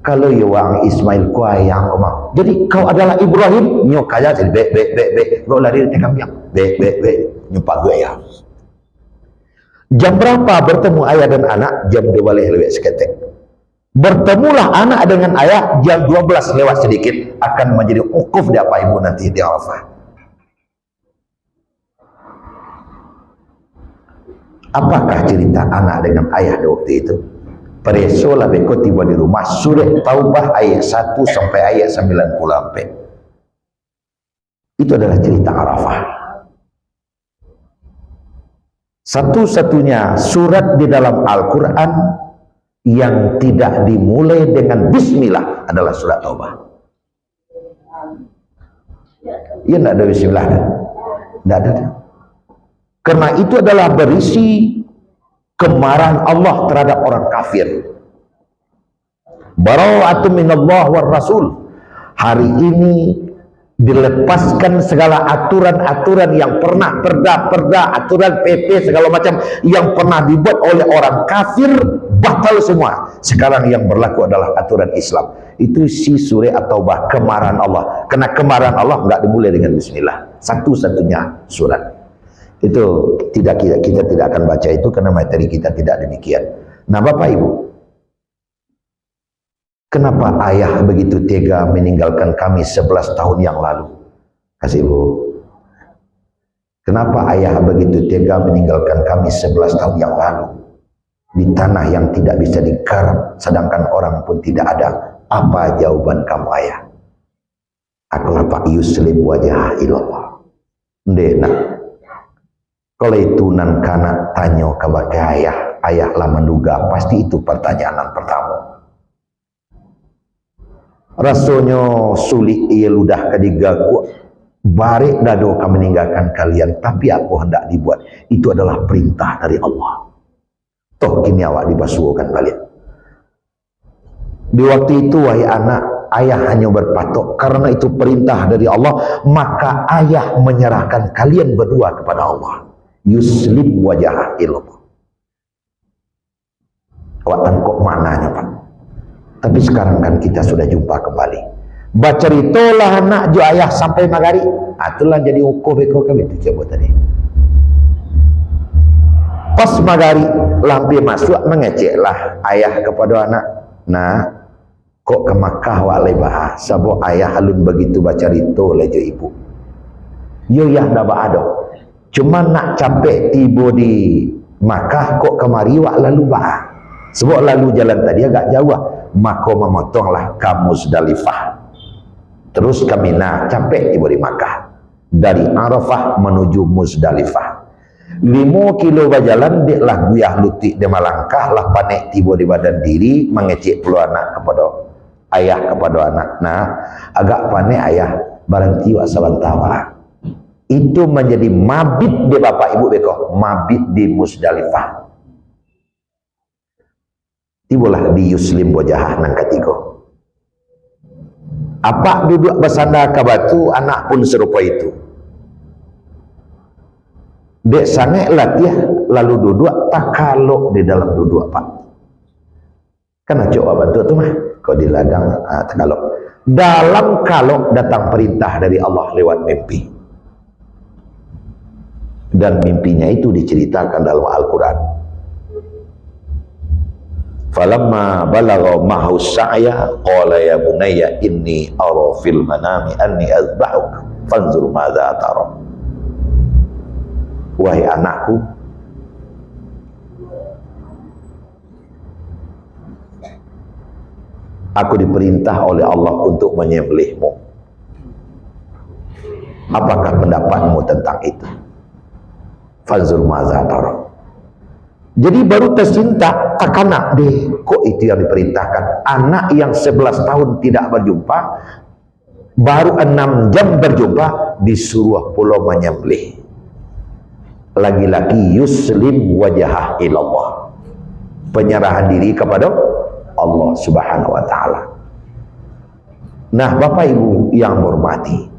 kalau yang Ismail kuai yang omong. Jadi kau adalah Ibrahim, nyok kaya jadi be. Kau lari di kambing. Be nyumpak gue ya. Jam berapa bertemu ayah dan anak? Jam 2 lewat seketek. Bertemulah anak dengan ayah jam 12 lewat sedikit akan menjadi ukuf di apa ibu nanti di Arafah. Apakah cerita anak dengan ayah di waktu itu? Peresolah beko tiba di rumah surah Taubah ayat 1 sampai ayat 90. Itu adalah cerita Arafah. Satu-satunya surat di dalam Al-Quran yang tidak dimulai dengan bismillah adalah surat Taubah. Ya tidak ada bismillah. Tidak ada. Karena itu adalah berisi kemarahan Allah terhadap orang kafir. Bara'atun minallah war rasul. Hari ini dilepaskan segala aturan-aturan yang pernah perda, aturan PP segala macam yang pernah dibuat oleh orang kafir batal semua. Sekarang yang berlaku adalah aturan Islam. Itu si surah At-Taubah, kemarahan Allah. Karena kemarahan Allah enggak dimulai dengan bismillah. Satu-satunya surat. Itu kita tidak akan baca itu karena materi kita tidak demikian. Nah, Bapak Ibu, kenapa ayah begitu tega meninggalkan kami 11 tahun yang lalu? Kasih Ibu. Kenapa ayah begitu tega meninggalkan kami 11 tahun yang lalu? Di tanah yang tidak bisa digarap, sedangkan orang pun tidak ada. Apa jawaban kamu ayah? Akulah Pak Yuslim wajah ilallah. Ndena. Kalau itu nan kana tanya kepada ayah lah menduga, pasti itu pertanyaan pertama. Rasanya sulit ia ludah kedigaku barik dado kami meninggalkan kalian, tapi aku hendak dibuat. Itu adalah perintah dari Allah. Toh kini awak dibasuhkan balik. Di waktu itu wahai anak, ayah hanya berpatok karena itu perintah dari Allah, maka ayah menyerahkan kalian berdua kepada Allah. Yuslim wajah ilallah. Watan kok maknanya Pak? Tapi sekarang kan kita sudah jumpa kembali. Baca itulah anak jo ayah sampai magari. Itulah jadi ukur beko kami itu coba tadi. Pas magari lampi masuk mengeceklah ayah kepada anak. Nah, kok ke Makkah wak lebah sabo ayah halun begitu baca itu lejo ibu. Yo ya dah ada. Cuma nak capek tiba di Makkah kok kemari wak lalu bah. Sebab lalu jalan tadi agak jauh, maka memotonglah ke Muzdalifah. Terus ke Mina, capek tiba di Makkah. Dari Arafah menuju Muzdalifah. 5 kilo berjalan, dia lah guyah lutik dia malangkah, lah panek tiba di badan diri, mengecek puluh anak kepada ayah kepada anak. Nah, agak panek ayah, berhenti wak sabantawa. Itu menjadi mabit di bapak ibu beko, mabit di Muzdalifah. Tibalah di Yuslim wajah nang ketiga. Apa duduk bersandar ke batu, anak pun serupa itu. Dek sangat latih lalu duduk tak kalok di dalam duduk Pak. Kan coba bantu tu mah. Kau di ladang tak kalok. Dalam kalok datang perintah dari Allah lewat mimpi. Dan mimpinya itu diceritakan dalam Al-Quran. Falamma balagha ma'hu sa'ya qala ya bunayya inni ara fil manami anni azbahuk fanzur madza tara. Wahai anakku, aku diperintah oleh Allah untuk menyembelihmu. Apakah pendapatmu tentang itu? Fanzur madza tara. Jadi baru tercinta tak anak deh. Kok itu yang diperintahkan? Anak yang 11 tahun tidak berjumpa, baru 6 jam berjumpa, disuruh pula menyembelih. Lagi-lagi yuslim wajah ilallah. Penyerahan diri kepada Allah Subhanahu wa ta'ala. Nah, Bapak Ibu yang hormati,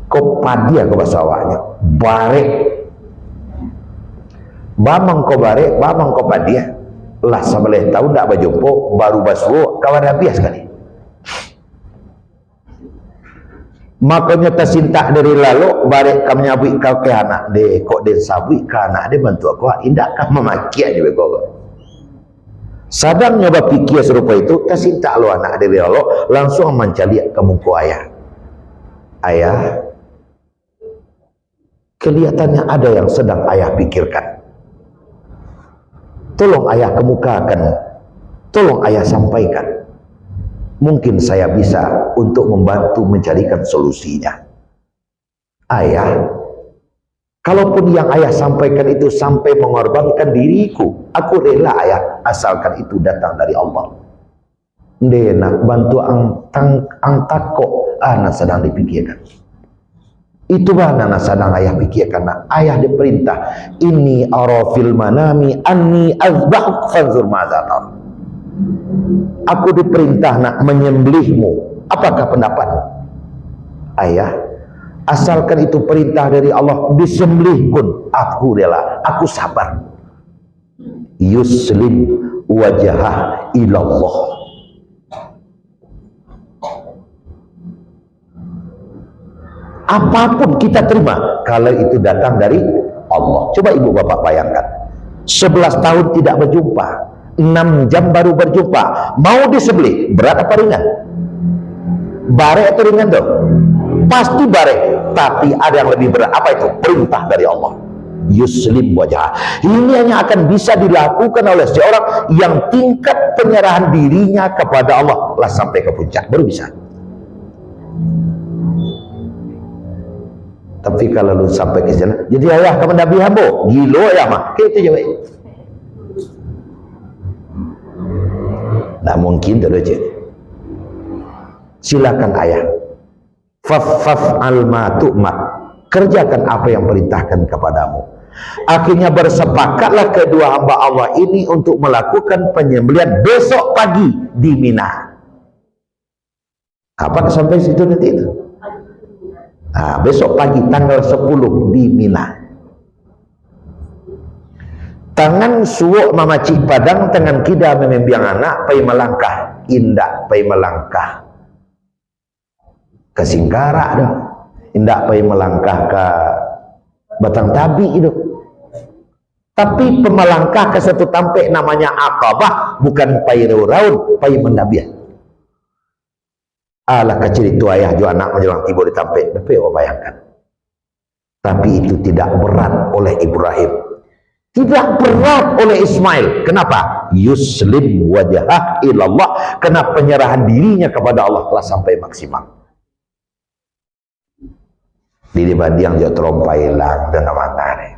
kau padia ke bahasa awaknya, barek. Bamang ko bare, bamang ko padia. Lah sebelah tahun tak berjumpa, baru basuh kawan habis sekali. Makanya tersintak dari lalu, barek kamu nyabui kau ke anak dia, kok dia sabui ke anak dia bantu aku, indakkah memaki aja begitu. Sadang nyoba pikir serupa itu, tersintak lo anak dari lalu, langsung mencari ke muka ayah. Ayah, kelihatannya ada yang sedang ayah pikirkan. Tolong ayah kemukakan, tolong ayah sampaikan. Mungkin saya bisa untuk membantu mencarikan solusinya. Ayah, kalaupun yang ayah sampaikan itu sampai mengorbankan diriku, aku rela ayah, asalkan itu datang dari Allah. Dia nak bantu angkat kok, anak sedang dipikirkan. Itu mana sedang ayah pikirkan. Ayah diperintah, ini arafil manami anni azbahuk fanzur madza tar. Aku diperintah nak menyembelihmu. Apakah pendapatmu? Ayah, asalkan itu perintah dari Allah, disembelih pun aku rela, aku sabar. Yuslim wajah ilallah. Apapun kita terima kalau itu datang dari Allah. Coba ibu bapak bayangkan, 11 tahun tidak berjumpa, 6 jam baru berjumpa, mau disembelih, berat apa ringan? Barek atau ringan dong? Pasti barek, tapi ada yang lebih berat. Apa itu? Perintah dari Allah. Yuslim wajah. Ini hanya akan bisa dilakukan oleh seorang yang tingkat penyerahan dirinya kepada Allah lah sampai ke puncak, baru bisa. Tapi kalau lu sampai ke sana, jadi ayah kamu Nabi Hambo, gilo ya mah, gitu je. Nah mungkin dulu je. Silakan ayah. Faf'al ma tu'mar. Kerjakan apa yang perintahkan kepadamu. Akhirnya bersepakatlah kedua hamba Allah ini untuk melakukan penyembelihan besok pagi di Mina. Apa sampai situ nanti itu? Nah, besok pagi tanggal 10 di Mina. Tangan suwok mamacik padang, tangan kida membiang anak, pai melangkah, indak pai melangkah ke Singkara dah, indak pai melangkah ke Batang Tabi itu. Tapi pemelangkah ke satu tampek namanya Aqabah, bukan pai raun, pai mendabiah. Alah kecil itu ayah jo anak menjelang tiba di tampek, tapi apa bayangkan. Tapi itu tidak berat oleh Ibrahim, tidak berat oleh Ismail. Kenapa? Yuslim wajah ilallah, karena penyerahan dirinya kepada Allah telah sampai maksimal. Di dibanding jo terompai lang dengan matane.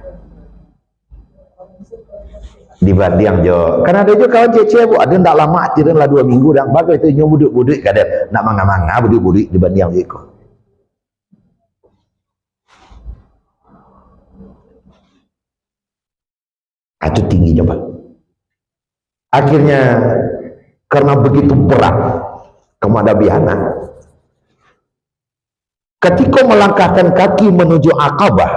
Dibanding jo, karena ada juga kawan cece bu, ada ndak lama tiran lah 2 minggu dan bagai itu nyob buduk-buduk kadang nak manga-manga buduk-buduk dibanding itu. Itu tinggi coba. Akhirnya karena begitu berat kemadabiana, ketika melangkahkan kaki menuju Aqabah,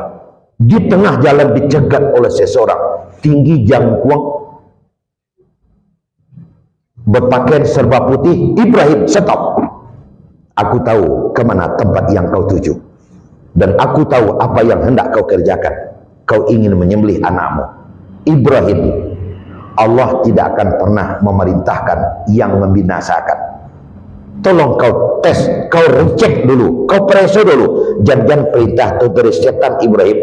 di tengah jalan dicegat oleh seseorang tinggi jangkung berpakaian serba putih. Ibrahim, stop, aku tahu kemana tempat yang kau tuju dan aku tahu apa yang hendak kau kerjakan. Kau ingin menyembelih anakmu. Ibrahim, Allah tidak akan pernah memerintahkan yang membinasakan. Tolong kau tes, kau recek dulu, kau preso dulu. Jangan perintah itu dari setan. Ibrahim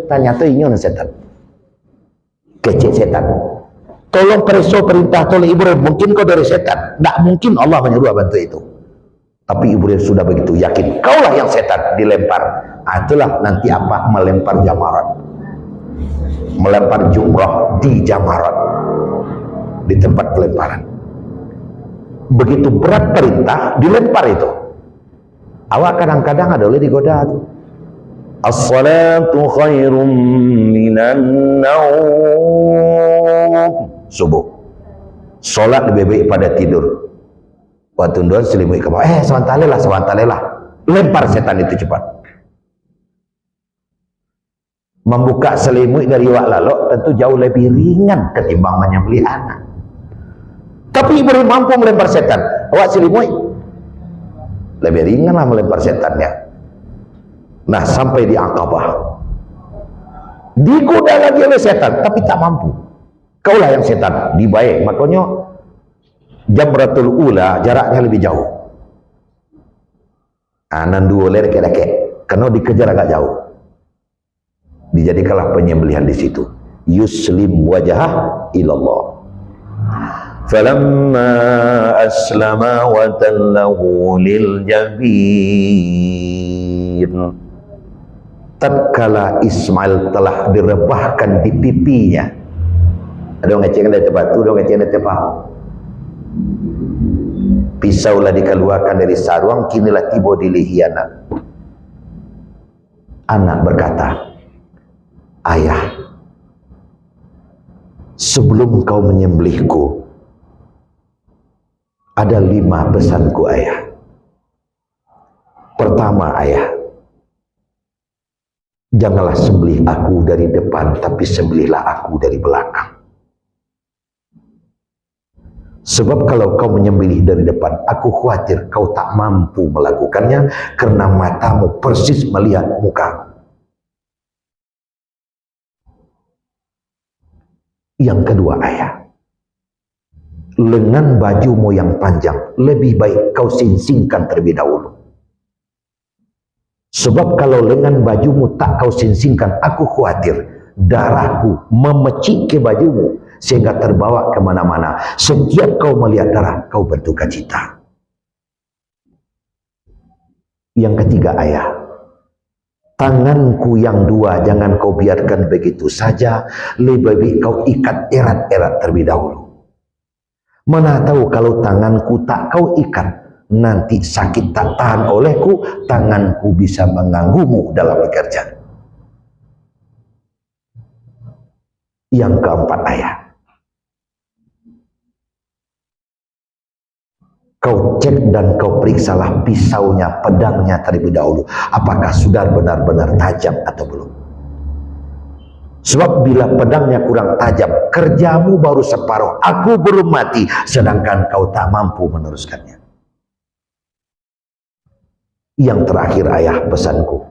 tanya tuh ingin setan, kecil setan. Tolong preso perintah tolong Ibrahim, mungkin kau dari setan. Tidak mungkin Allah menyuruh bantu itu. Tapi Ibrahim sudah begitu yakin, kaulah yang setan, dilempar. Itulah nanti apa, melempar jamarat, melempar jumrah di jamarat, di tempat pelemparan. Begitu berat perintah, dilempar itu. Awak kadang-kadang ada oleh digoda tuh. As-salatu khairum minan naum. Subuh. Salat lebih baik pada tidur. Waktu doan selimut ke bawah. Sewantalela. Lempar setan itu cepat. Membuka selimut dari wak lalok tentu jauh lebih ringan ketimbang menyembelih anak. Tapi Ibrahim mampu melempar setan. Awak selimut lebih ringan lah melempar setannya. Nah, sampai di Aqabah digoda lagi oleh setan, tapi tak mampu. Kaulah yang setan, dibaik. Makanya Jamratul Ula jaraknya lebih jauh. Anan dua ler kira-kira, karena dikejar agak jauh. Dijadikanlah penyembelihan di situ. Yuslim wajah ilallah. Falamma aslama wa tallahu lil jabin. Tatkala Ismail telah direbahkan di pipinya. Ada orang ngecek dari batu, ada orang ngecek dari paha. Pisaulah dikeluarkan dari sarung, kinilah tiba di lihi anak. Anak berkata, ayah, sebelum kau menyembelihku, ada 5 pesanku ayah. Pertama ayah, janganlah sembelih aku dari depan, tapi sembelihlah aku dari belakang. Sebab kalau kau menyembelih dari depan, aku khawatir kau tak mampu melakukannya karena matamu persis melihat mukaku. Yang kedua ayah, lengan bajumu yang panjang lebih baik kau singsingkan terlebih dahulu. Sebab kalau lengan bajumu tak kau singsingkan, aku khawatir darahku memecik ke bajumu sehingga terbawa kemana-mana. Setiap kau melihat darah, kau berduka cita. Yang ketiga ayah, tanganku yang 2 jangan kau biarkan begitu saja, lebih baik kau ikat erat-erat terlebih dahulu. Mana tahu kalau tanganku tak kau ikat, nanti sakit tak tahan olehku, tanganku bisa mengganggumu dalam bekerja. Yang keempat ayah, kau cek dan kau periksalah pisaunya, pedangnya terlebih dahulu. Apakah sudah benar-benar tajam atau belum? Sebab bila pedangnya kurang tajam, kerjamu baru separuh, aku belum mati, sedangkan kau tak mampu meneruskannya. Yang terakhir ayah pesanku,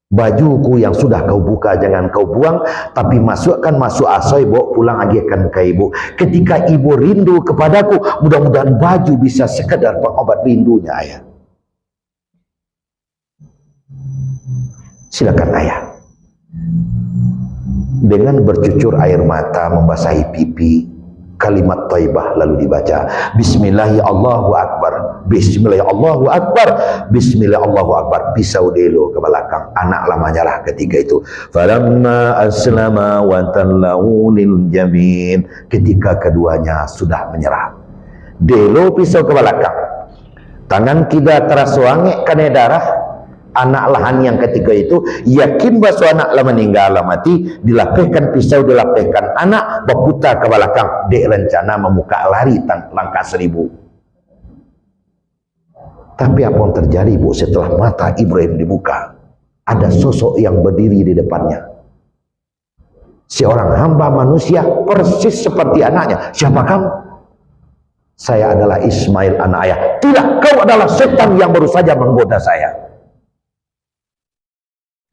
bajuku yang sudah kau buka jangan kau buang, tapi masukkan masuk asoy, bawa pulang agikan ke ibu. Ketika ibu rindu kepadaku, mudah-mudahan baju bisa sekedar pengobat rindunya ayah. Silakan ayah. Dengan bercucur air mata membasahi pipi, kalimat thayyibah lalu dibaca, Bismillah Allahu Akbar, Bismillah Allahu Akbar, Bismillah Allahu Akbar. Pisau delo ke belakang, anak lama nyerah ketika itu. Falamma aslama wa tallahu lil jabin, ketika keduanya sudah menyerah, delo pisau ke belakang, tangan kita terasa wangi kena darah. Anak lahan yang ketika itu yakin bahwa anak lah meninggal lah mati, dilapehkan pisau, dilapehkan anak, berputar ke belakang, dek rencana memuka lari langkah 1000. Tapi apa yang terjadi bu, setelah mata Ibrahim dibuka, ada sosok yang berdiri di depannya, seorang hamba manusia persis seperti anaknya. Siapa kamu? Saya adalah Ismail anak ayah. Tidak, kau adalah setan yang baru saja menggoda saya.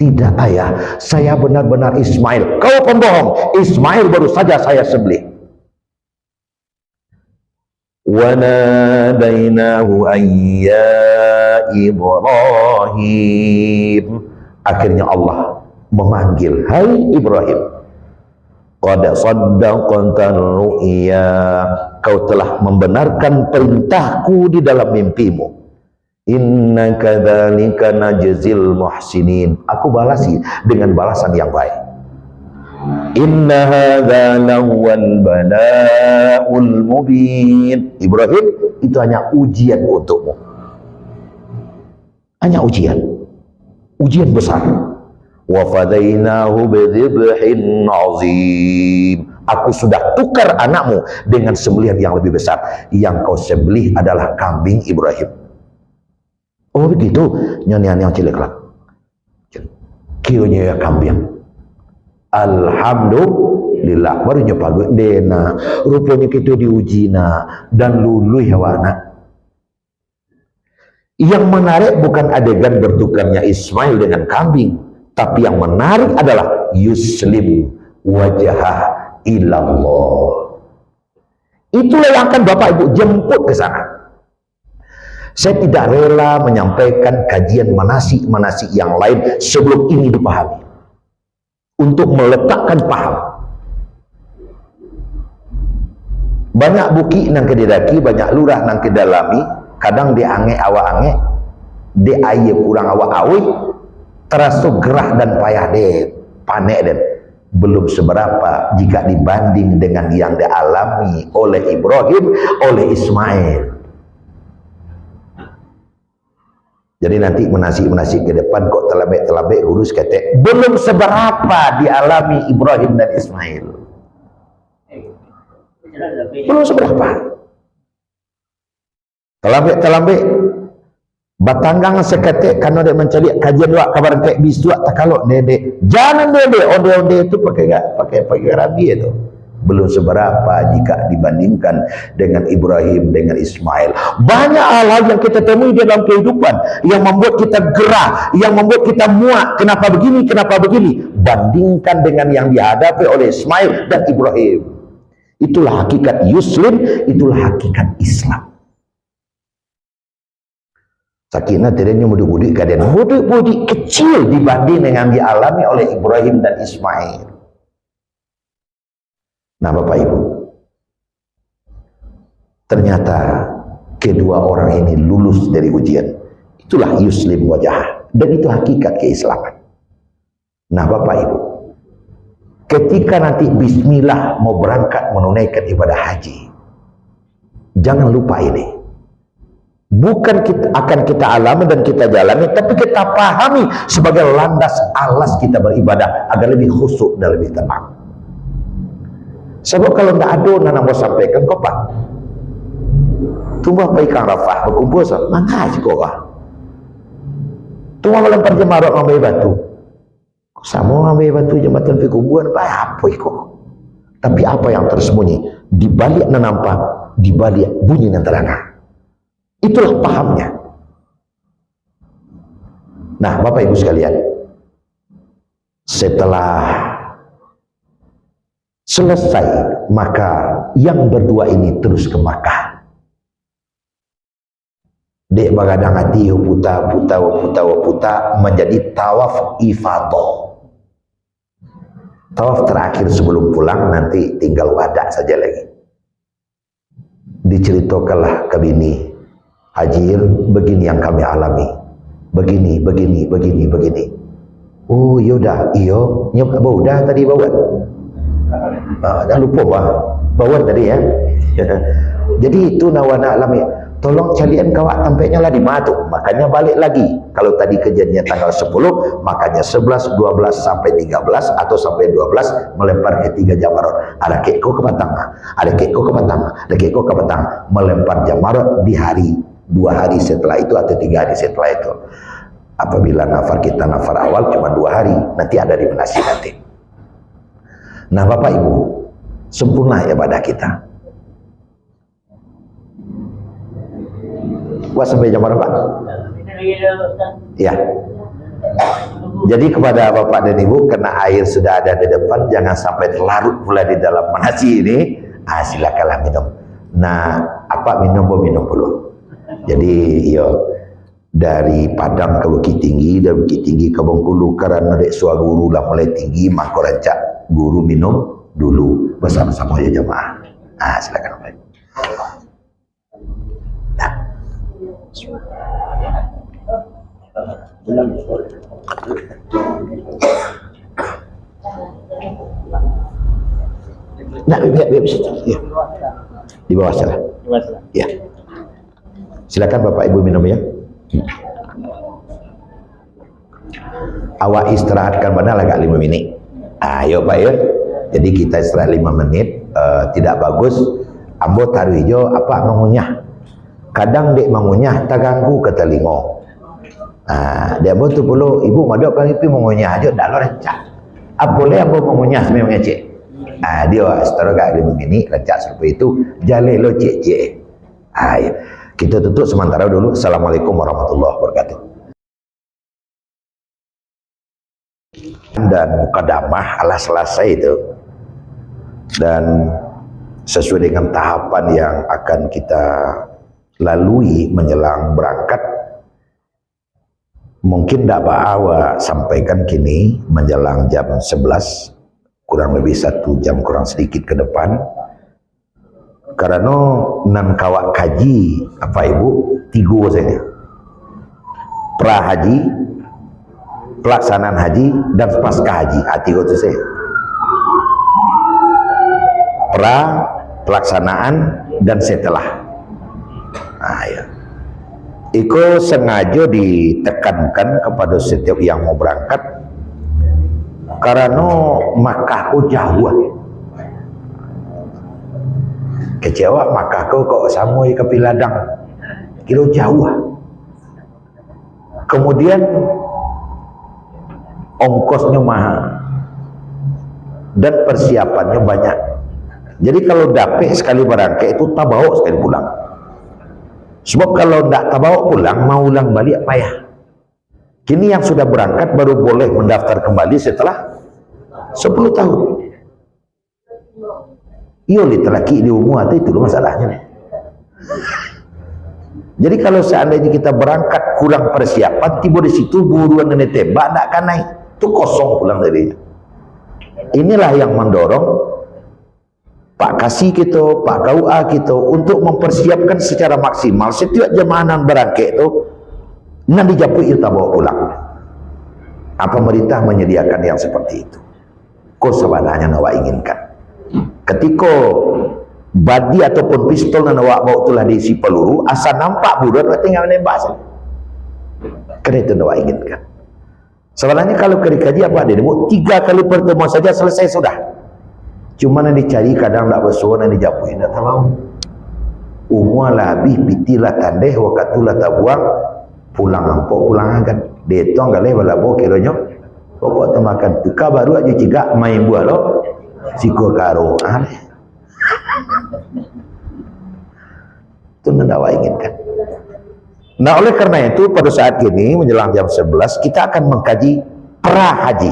Tidak ayah, saya benar-benar Ismail. Kau pembohong. Ismail baru saja saya sembelih. Wa nadainahu ayya Ibrahim. Akhirnya Allah memanggil, hai Ibrahim, qad saddaqta ru'ya, kau telah membenarkan perintahku di dalam mimpimu. Inna kadzalika najzil muhsinin, aku balasi dengan balasan yang baik. Inna hadza lawal bala'ul mubin. Ibrahim, itu hanya ujian untukmu, hanya ujian besar. Wa fadainahu bidzibhin azim, aku sudah tukar anakmu dengan sembelihan yang lebih besar. Yang kau sembelih adalah kambing Ibrahim. Oh begitu, nyanyian yang cilik lah. Kionya ya kambing. Alhamdulillah, baru nyoba dena. Rupanya kita diuji na dan luluh ya wana. Yang menarik bukan adegan bertukarnya Ismail dengan kambing, tapi yang menarik adalah yuslim wajah ilallah. Itulah yang akan Bapak Ibu jemput ke sana. Saya tidak rela menyampaikan kajian manasik yang lain sebelum ini dipahami, untuk meletakkan paham. Banyak buki nang kedidaki, banyak lurah nang kedalami, kadang dia ange awa ange, dia aye kurang awa awi, terasa gerah dan payah deh, panek dan belum seberapa jika dibanding dengan yang dialami oleh Ibrahim, oleh Ismail. Jadi nanti menasik ke depan kok telabek urus kata belum seberapa dialami Ibrahim dan Ismail. Belum seberapa. Telabek batanggang sekate karena dia mencari kajian wak kabar kayak bisuak tak kalau dede. Jangan dede, onde itu pakai rabi itu. Belum seberapa jika dibandingkan dengan Ibrahim, dengan Ismail. Banyak hal-hal yang kita temui dalam kehidupan yang membuat kita gerah, yang membuat kita muak. Kenapa begini, kenapa begini? Bandingkan dengan yang dihadapi oleh Ismail dan Ibrahim. Itulah hakikat Yuslim, itulah hakikat Islam. Sakinah tidaknya mudik-mudik keadaan mudik-mudik kecil dibanding dengan yang dialami oleh Ibrahim dan Ismail. Nah Bapak Ibu, ternyata kedua orang ini lulus dari ujian. Itulah yuslim wajah, dan itu hakikat keislaman. Nah Bapak Ibu, ketika nanti bismillah mau berangkat menunaikan ibadah haji, jangan lupa ini. Bukan akan kita alami dan kita jalani, tapi kita pahami sebagai landas alas kita beribadah agar lebih khusyuk dan lebih tenang. Sebab kalau tidak ada nana mau sampaikan kok Pak, tumbah baikang Rafah berkumpul so mana juga kah tumbah melempar jemarat ngambil batu sama ngambil batu jembatan perkuburan apa itu tapi apa yang tersembunyi di balik nampak di balik bunyi dan terangah itulah pahamnya. Nah Bapak Ibu sekalian, setelah selesai maka yang berdua ini terus ke Makkah. Dek bagadang hati puta menjadi tawaf ifadah. Tawaf terakhir sebelum pulang, nanti tinggal wadah saja lagi. Diceritakanlah ke bini, Hajir, begini yang kami alami. Begini. Oh yaudah, iyo nyoba udah tadi bawan. Jangan lupa bawan tadi ya. Jadi itu nawana alami. Tolong kalian kawak tampaknya lah di matu. Makanya balik lagi. Kalau tadi kejadiannya tanggal 10, makanya 11, 12 sampai 13 atau sampai 12 melempar ketiga jamarat. Ada keko ke batang, ada keko ke batang, ada keko ke batang, melempar jamarat di hari 2 hari setelah itu atau 3 hari setelah itu. Apabila nafar kita nafar awal cuma 2 hari, nanti ada di manasik nanti. Nah Bapak Ibu, sempurna ibadah kita. Wah sampai jam berapa? Ya. Jadi kepada Bapak dan Ibu, karena air sudah ada di depan, jangan sampai terlarut pula di dalam manasi ini. Silakanlah minum. Nah, apa minum dulu. Jadi, dari Padang ke Bukit Tinggi, dari Bukit Tinggi ke Bengkulu, karena dek suara guru lah mulai tinggi, maka rancak guru minum dulu bersama-sama ya jemaah. Silakan Bapak. Nah, biar situ. Ya. Di bawah sana. Ya. Silakan Bapak Ibu minum ya. Awak istirahatkan benar agak 5 menit. Ayo Pak ya. Jadi kita istirahat 5 menit. Tidak bagus. Ambo taruh hijau apa mengunyah. Kadang dek mengunyah tak ganggu ke telinga. Dia betul pula ibu madok kali pi mengunyah aja dak lo rancak. Boleh ambo mengunyah memang cek. Dia setara gak 5 menit rancak seperti itu jale lo cek. Ya. Kita tutup sementara dulu. Assalamualaikum warahmatullahi wabarakatuh. Dan mukadamah ala selesai itu. Dan sesuai dengan tahapan yang akan kita lalui menjelang berangkat, mungkin tidak bawa sampaikan kini menjelang jam 11 kurang lebih 1 jam kurang sedikit ke depan, karena nan kawak kaji apa Ibu 3 saja, pra haji, pelaksanaan haji dan pasca haji. 3 itu saya pra, pelaksanaan dan setelah. Ya. Itu sengaja ditekankan kepada setiap yang mau berangkat karena Makkah jauh. Kecewa Makkah kok sama ke Piladang kilo jauh. Kemudian ongkosnya mahal dan persiapannya banyak. Jadi kalau dapet sekali berangkat itu tak bawa sekali pulang. Sebab kalau tidak bawa pulang, mau ulang balik payah. Kini yang sudah berangkat baru boleh mendaftar kembali setelah 10 tahun. Iyo laki di umur itu masalahnya. Jadi kalau seandainya kita berangkat kurang persiapan, tiba di situ buruan nenek tembak, tidak akan naik. Itu kosong pulang darinya. Inilah yang mendorong Pak Kasih kita, Pak KUA kita untuk mempersiapkan secara maksimal setiap jemaah berangkat itu nanti dijapui kita bawa pulang. Pemerintah menyediakan yang seperti itu. Kau sebenarnya nawa inginkan. Ketika badi ataupun pistol yang nawa bawa itulah diisi peluru, asal nampak buruan tinggal nembak saja. Karena itu nawa inginkan. Sebenarnya kalau kerikaji apa dia? 3 kali pertemuan saja selesai sudah. Cuma yang dicari kadang tak bersuara, yang dijapuin tak tahu. umur labih pitilah tandeh wakatulah tabuang pulang ampok pulang akan detong galeh balabo kiranya pokok temakan tuka baru aja cigak main buah lo siko karo itu mendawa inginkan. Nah oleh karena itu pada saat ini menjelang jam 11 kita akan mengkaji prahaji.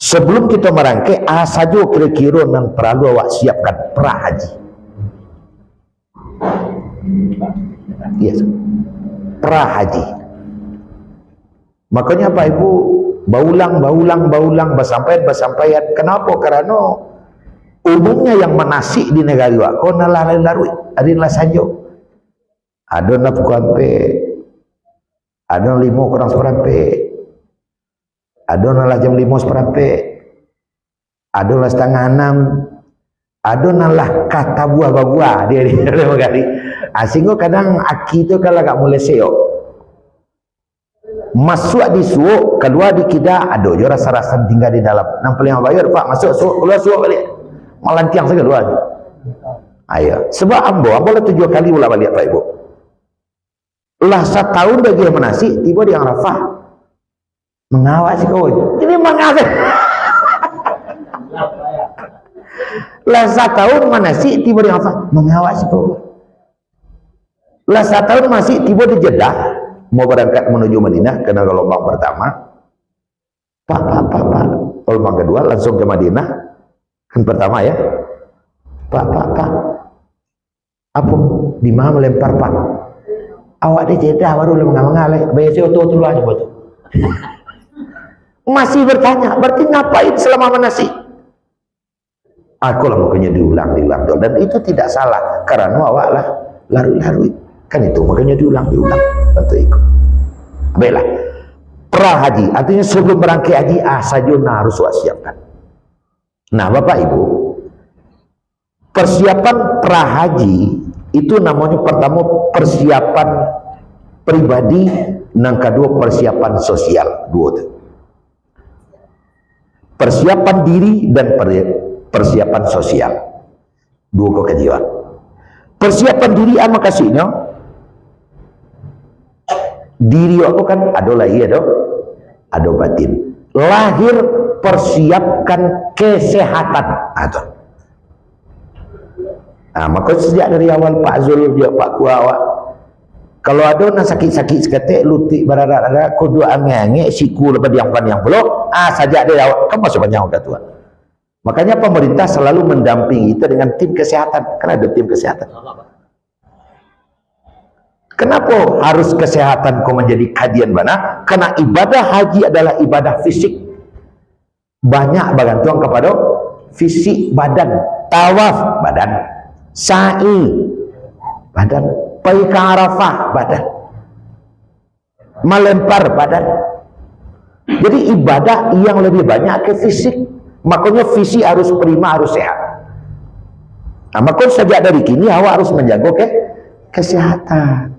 Sebelum kita merangkai saja kira-kira yang perlu awak siapkan prahaji. Yes. Prahaji. Makanya Pak Ibu baulang bersampaian. Kenapa? Karena umumnya yang menasik di negara wak kau nalar-larui adinlah saja. Ada nak kuampe, ada 5 kurang seperampe, ada nalah jam 5 seperampe, ada lah setengah 6, ada nalah kata buah dia kali. Sehingga kadang aki tu kalau gak mulai seok, masuk di suuk, keluar di kida, ada je rasa-rasa tinggal di dalam. Nang paling bayar Pak masuk suuk, keluar suuk balik, malantiang saja keluar. Ayo, sebab ambo lah 7 kali ulah balik Pak Ibu. Lah setahun dah dia menasik, tiba dia Arafah mengawasi kau ini mengawasi. Lah setahun menasik, tiba dia Arafah mengawasi kau. Lah setahun masih tiba di Jeddah mau berangkat menuju Madinah karena gelombang pertama. Pak gelombang kedua langsung ke Madinah kan pertama ya. Pak apa di mana melempar Pak? Awak di Jeddah baru mengalai biasa tu aja betul. Masih bertanya, berarti ngapain selama menasik? Aku lah makanya diulang dan itu tidak salah karena awak lah larut-larut kan itu makanya diulang tentu ikut. Baiklah, prahaji artinya sebelum berangkai haji saja harus siapkan. Nah Bapak Ibu, persiapan prahaji itu namanya pertama persiapan pribadi, yang kedua persiapan sosial, dua itu. Persiapan diri dan persiapan sosial, dua kejiwaan. Persiapan diri apa kasihnya? Diri aku kan adalah ada batin. Lahir persiapkan kesehatan atau. Nah, maka sejak dari awal Pak Zul dia Pak Kuawak kalau ada nak sakit-sakit seketik lutik barada kudu ange-ange siku lepas yang belum sajak dari awal kan masuk banyak orang tua. Makanya pemerintah selalu mendampingi itu dengan tim kesehatan karena ada tim kesehatan. Kenapa harus kesehatan kau menjadi kajian mana? Karena ibadah haji adalah ibadah fisik, banyak bergantung kepada fisik badan, tawaf badan, sa'i badan, pergi ke Arafah badan, melempar badan. Jadi ibadah yang lebih banyak ke fisik, makanya fisik harus prima, harus sehat. Nah, makanya sejak dari kini awak harus menjaga kesehatan.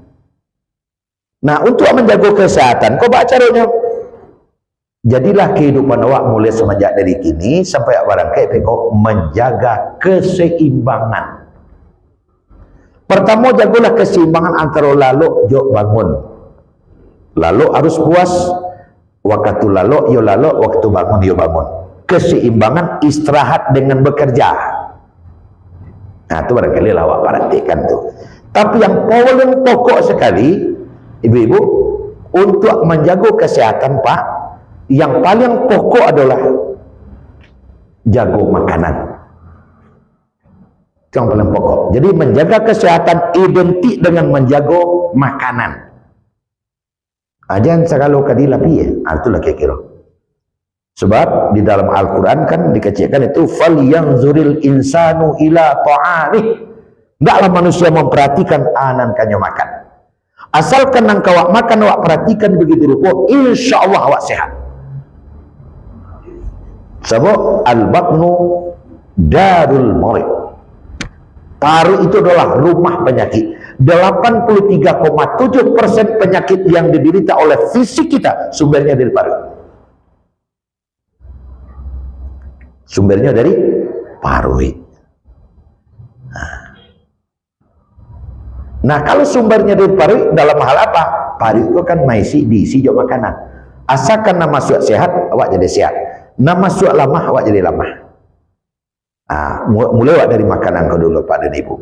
Nah, untuk menjaga kesehatan kau baca caranya. Jadilah kehidupan awak mulai semenjak dari kini sampai barangkali kau menjaga keseimbangan. Pertama jagalah keseimbangan antara lalu jok bangun. Lalu harus puas. Waktu lalu yo lalu, waktu bangun yo bangun. Keseimbangan istirahat dengan bekerja. Nah itu barangkali awak perhatikan tuh. Tapi yang paling pokok sekali, ibu-ibu, untuk menjaga kesehatan Pak, yang paling pokok adalah jaga makanan. Yang paling pokok. Jadi menjaga kesehatan identik dengan menjaga makanan. Jangan segala kadilapi ya. Itulah kira-kira. Sebab di dalam Al-Quran kan dikecilkan itu falyanzuril insanu ila ta'amih. Tidaklah manusia memperhatikan anankannya makan. Asalkan nang kawak makan awak perhatikan begitu rupa, insya Allah awak sehat. Sebab al-batnu darul marid. Paru itu adalah rumah penyakit. 83,7% penyakit yang diderita oleh fisik kita sumbernya dari paru. Sumbernya dari paru. Nah. Nah, kalau sumbernya dari paru, dalam hal apa? Paru itu kan diisi juga makanan. Asalkan nama suat sehat, awak jadi sehat. Nama suat lamah, awak jadi lamah. Nah, mulai awak dari makanan kau dulu Pak dan Ibu.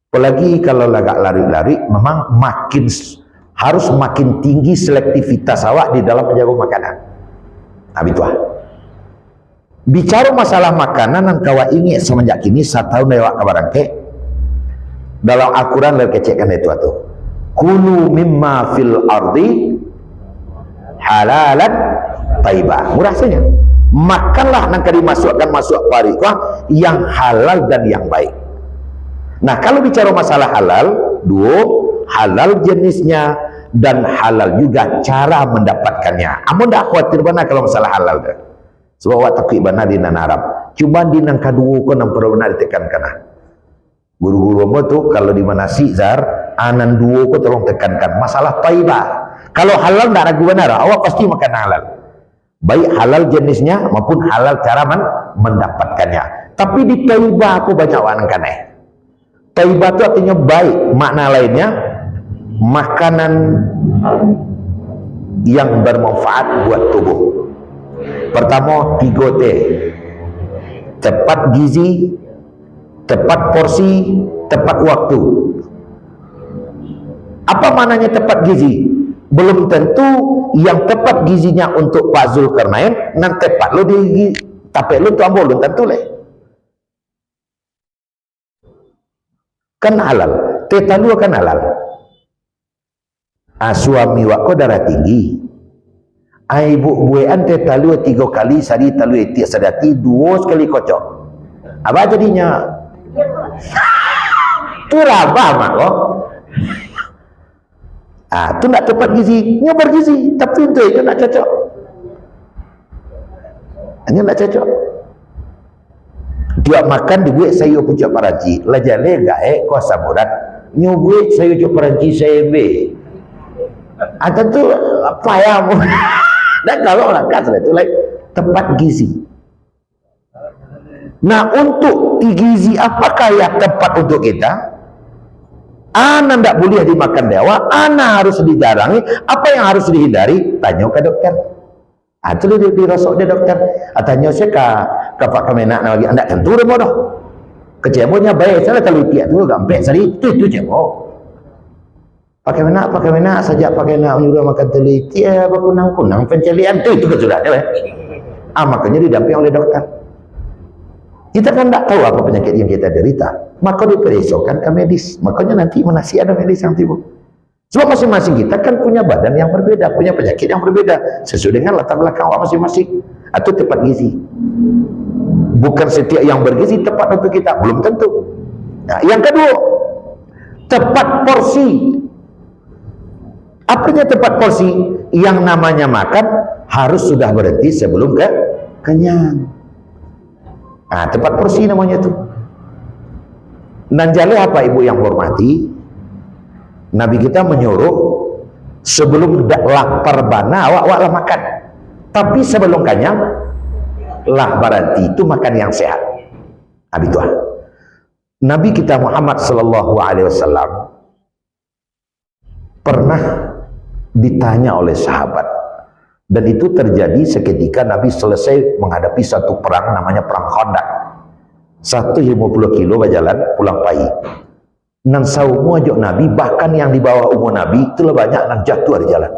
Apalagi kalau agak lari-lari, memang harus makin tinggi selektivitas awak di dalam menjaga makanan. Habituah. Bicara masalah makanan yang kau ingat semenjak kini 1 tahun lewat kabarang ke dalam Al-Quran lebih kecekkan itu atuh. Kulu mimma fil ardi halalan taibah. Murah saja. Makanlah yang dimasukkan masuk parikah yang halal dan yang baik. Nah, kalau bicara masalah halal, halal jenisnya dan halal juga cara mendapatkannya. Amun tak khawatir benar kalau masalah halal dah. Sebab awak takut benar di nan Arab. Cuma di nan kedua ko nang perlu benar ditekankan. Guru-guru mo tu kalau di mana Zar anan dua ko tolong tekankan masalah taibah. Kalau halal tak ragu benar, awak pasti makan halal. Baik halal jenisnya maupun halal cara mendapatkannya. Tapi di taibah aku banyak orang kaneh. Taibah itu artinya baik, makna lainnya makanan yang bermanfaat buat tubuh. Pertama 3T, tepat gizi, tepat porsi, tepat waktu. Apa maknanya tepat gizi? Belum tentu yang tepat gizinya untuk Pak Zulkarnain nan tepat lo di tapi lo tu ambo belum tentu leh. Kan halal, tetalu kan halal. Suami wako darah tinggi. Ibu buean tetalu 3 kali sari talu etik sedati 2 sekali kocok. Apa jadinya? Tu rabah mak kok. Tu nak tepat gizi, nyobar gizi, tapi itu nak cocok. Hanya nak cocok. Dia makan dibuat sayur pucuk paraci, lajale gae kuasa murat. Nyobuat sayur pucuk paraci saya be. Tentu apa ya mu? Dan kalau lah kan itu like tepat gizi. Nah, untuk gizi apakah yang tepat untuk kita? Ana tidak boleh dimakan dewa, ana harus dijarangi. Apa yang harus dihindari? Tanya ke dokter. Itu dirosok dia dokter. Tanya saya ke Pak Kemenak lagi. Anda tentu dia bodoh. Kecemonya baik. Saya kalau tiap tu gampang sari itu cemo. Pak Kemenak saja Pak Kemenak menyuruh makan teliti. Kunang-kunang pencelian itu sudah. Makanya didamping oleh dokter. Kita kan tidak tahu apa penyakit yang kita derita, maka diperiksakan ke medis. Makanya nanti masih ada medis yang timbul. Sebab masing-masing kita kan punya badan yang berbeda, punya penyakit yang berbeda, sesuai dengan latar belakang awak masing-masing. Atau tepat gizi. Bukan setiap yang bergizi tepat untuk kita, belum tentu. Nah, yang kedua, tepat porsi. Apanya tepat porsi? Yang namanya makan harus sudah berhenti sebelum kenyang. Tepat porsi namanya tu. Dan jale apa ibu yang hormati? Nabi kita menyuruh sebelum lapar bana awak makan. Tapi sebelum kenyang lah berhenti itu makan yang sehat. Habituah. Nabi kita Muhammad sallallahu alaihi wasallam pernah ditanya oleh sahabat. Dan itu terjadi seketika Nabi selesai menghadapi satu perang namanya perang Khandaq. 150 kilo berjalan pulang pagi. Nang saumu ajak Nabi, bahkan yang di bawah umur Nabi itulah banyak nang jatuh di jalan.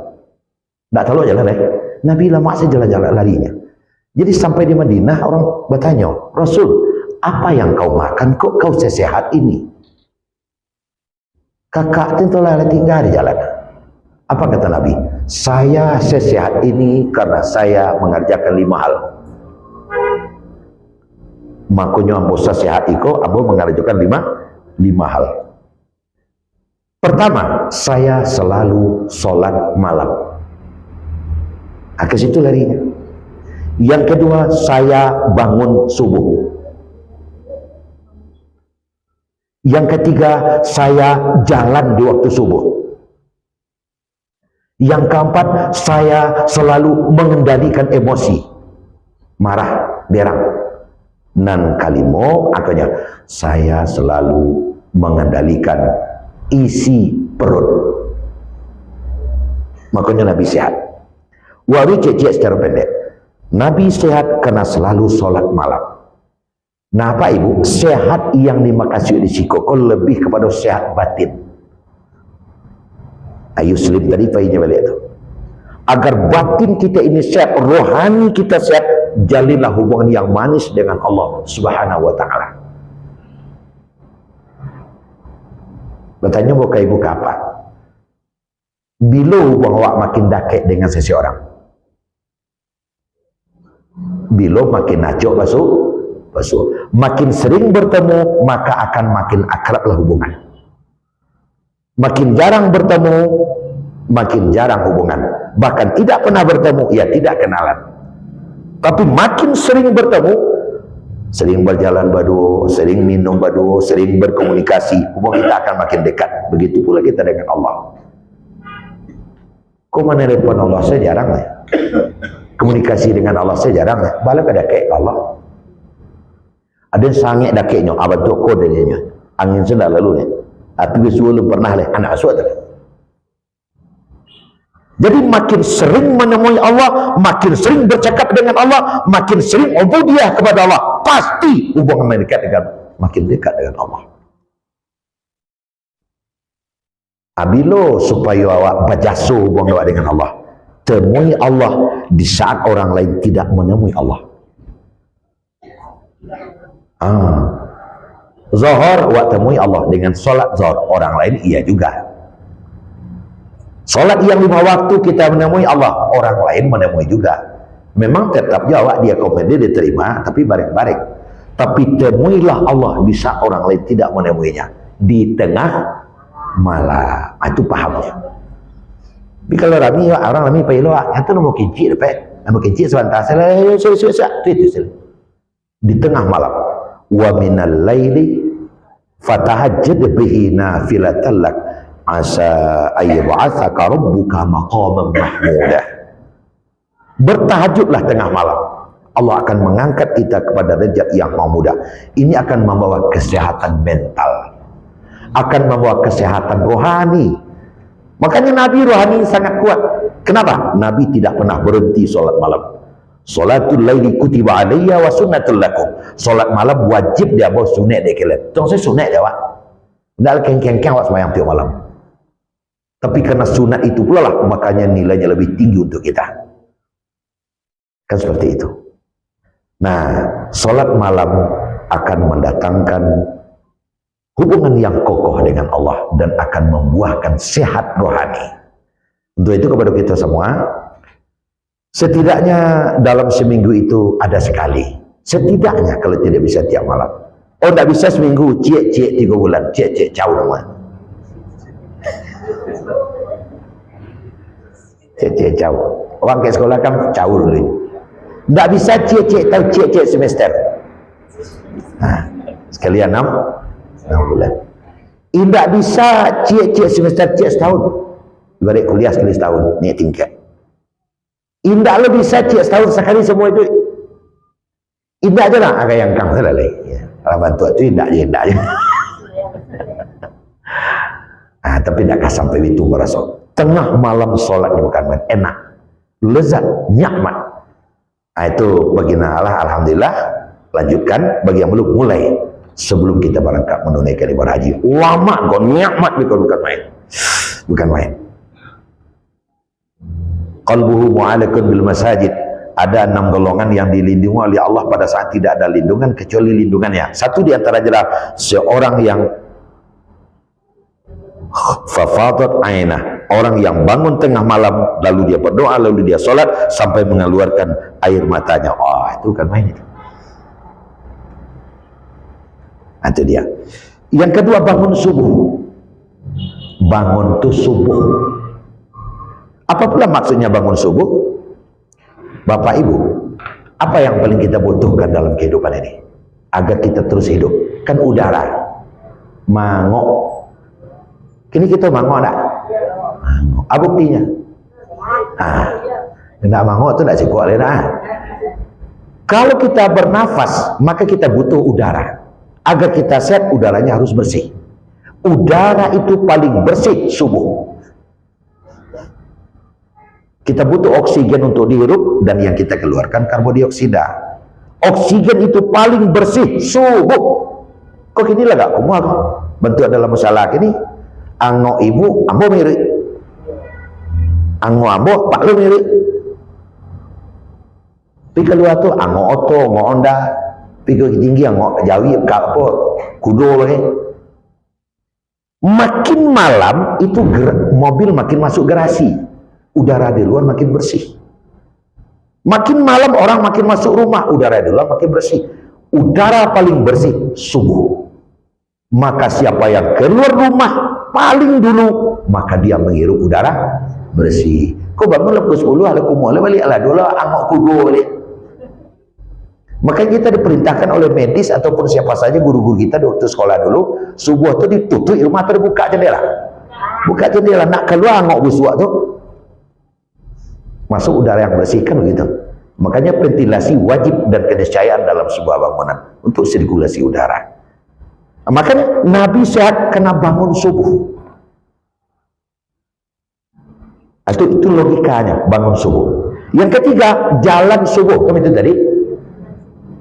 Tak tahu jalan Nabi lama saja jalan-jalan larinya. Jadi sampai di Madinah orang bertanya, Rasul, apa yang kau makan kok kau sesehat ini? Kakak tentulah tinggal di jalan. Apa kata Nabi? Saya sesehat ini karena saya mengerjakan 5 hal. Makanya ambo sehat iko, ambo mengerjakan 5 hal. Pertama, saya selalu sholat malam. Ke situ larinya. Yang kedua, saya bangun subuh. Yang ketiga, saya jalan di waktu subuh. Yang keempat, saya selalu mengendalikan emosi. Marah, berang. Dan kalimo, akhirnya, saya selalu mengendalikan isi perut. Makanya Nabi sehat. Waru cek secara pendek. Nabi sehat karena selalu sholat malam. Nah Pak Ibu, sehat yang dimaksud di Sikoko lebih kepada sehat batin. Ayo selim tadi pahinya balik itu. Agar batin kita ini sehat, rohani kita sehat, jalinlah hubungan yang manis dengan Allah Subhanahu wa Ta'ala. Bertanya mau ke ibu kapan? Bila hubungan awak makin dekat dengan seseorang? Bila makin najok basuh. Makin sering bertemu, maka akan makin akrablah hubungan. Makin jarang bertemu, makin jarang hubungan. Bahkan tidak pernah bertemu, ya tidak kenalan. Tapi makin sering bertemu, sering berjalan berdua, sering minum berdua, sering berkomunikasi, hubungan kita akan makin dekat. Begitu pula kita dengan Allah. Kau mana telepon Allah saya jarang ya. Komunikasi dengan Allah saya jarang ya. Balik ada kayak Allah. Ada sangat dakiknya, abad tu kode dia. Angin sudah lalu ya. Tapi sebelum pernah leh anak asuh tu. Jadi makin sering menemui Allah, makin sering bercakap dengan Allah, makin sering ubudiyah kepada Allah, pasti hubungan makin dekat dengan Allah. Abilo supaya awak berjasuh hubungan awak dengan Allah. Temui Allah di saat orang lain tidak menemui Allah. Zuhur awak temui Allah dengan solat zuhur, orang lain iya juga. Solat yang 5 waktu kita menemui Allah, orang lain menemui juga. Memang tetap jawab dia komedi diterima, tapi barik-barik. Tapi temuilah Allah di saat orang lain tidak menemuinya, di tengah malam. Itu pahamnya. Tapi kalau orang rami payah loak, yang tu mau kincik dapat, mau kincik sebentar, itu di tengah malam. Wa minal laili fatahajjad bihi nafilatan lak asa ayyab'atsaka rabbuka maqaman mahmudah. Bertahajudlah tengah malam, Allah akan mengangkat kita kepada derajat yang mahmudah. Ini akan membawa kesehatan mental, akan membawa kesehatan rohani. Makanya Nabi rohani sangat kuat. Kenapa? Nabi tidak pernah berhenti solat malam. Salatul laili kutiba alayya wa sunnatul lakum. Solat malam wajib dia bawa sunat dia kira. Tong saya sunat dia Pak. Ndak keng-keng awak sembahyang tiap malam. Tapi karena sunat itu pula lah, makanya nilainya lebih tinggi untuk kita. Kan seperti itu. Nah, solat malam akan mendatangkan hubungan yang kokoh dengan Allah dan akan membuahkan sehat rohani. Untuk itu kepada kita semua, setidaknya dalam seminggu itu ada sekali. Setidaknya kalau tidak bisa tiap malam. Oh, tidak bisa seminggu, cek 3 bulan, cek jauh nama. Cek jauh. Orang ke sekolah kan jauh dulu. Tidak bisa cek semester. Nah, sekalian 6 bulan. Tidak bisa cek semester, cek setahun. Ibarat kuliah sekali setahun, ni tingkat. Tidak lebih bisa cek setahun sekali semua itu. Tidak aja lah, agak yang kang salah lagi. Kalau bantu itu tidak aja. Tapi tidak sampai itu merasa. Tengah malam solat bukan main, enak, lezat, nyaman. Itu baginda alhamdulillah. Lanjutkan bagi yang belum mulai. Sebelum kita berangkat menunaikan ibadah haji, lama kau nikmat bukan main, bukan main. Qalbuhu mu'alakun bil masajid. Ada 6 golongan yang dilindungi oleh Allah pada saat tidak ada lindungan kecuali lindungannya. Satu di antara adalah seorang yang fafadat ainah, orang yang bangun tengah malam lalu dia berdoa lalu dia solat sampai mengeluarkan air matanya. Itu kan main itu. Itu dia. Yang kedua, bangun subuh. Bangun tuh subuh. Apa pula maksudnya bangun subuh? Bapak Ibu, apa yang paling kita butuhkan dalam kehidupan ini agar kita terus hidup? Kan udara. Mangok. Kini kita mangok tak? Mangok. Apa buktinya? Tidak mangok itu tidak cukup. Kalau kita bernafas, maka kita butuh udara. Agar kita sehat, udaranya harus bersih. Udara itu paling bersih subuh. Kita butuh oksigen untuk dihirup, dan yang kita keluarkan karbon dioksida. Oksigen itu paling bersih subuh. Kok gini lah gak kumua bentuk dalam masalah ini. Ango ibu ambo mirip, ango ambo pak lu mirip. Pi keluar tu ango oto, ango onda, pi ke tinggi ango jawi kapo kudo loh. Makin malam itu mobil makin masuk garasi, udara di luar makin bersih. Makin malam orang makin masuk rumah, udara di luar makin bersih. Udara paling bersih subuh. Maka siapa yang keluar rumah paling dulu, maka dia menghirup udara bersih. Kau bangun lepas 10 ala kumul balik ala dulu angok kudu balik. Maka kita diperintahkan oleh medis ataupun siapa saja, guru-guru kita di waktu sekolah dulu, subuh itu ditutup, rumah terbuka jendela. Buka jendela, nak keluar angok busuk tu masuk udara yang bersih, kan begitu. Makanya ventilasi wajib dan keniscayaan dalam sebuah bangunan untuk sirkulasi udara. Makanya Nabi sehat kena bangun subuh. Itu logikanya, bangun subuh. Yang ketiga, jalan subuh, kami itu tadi.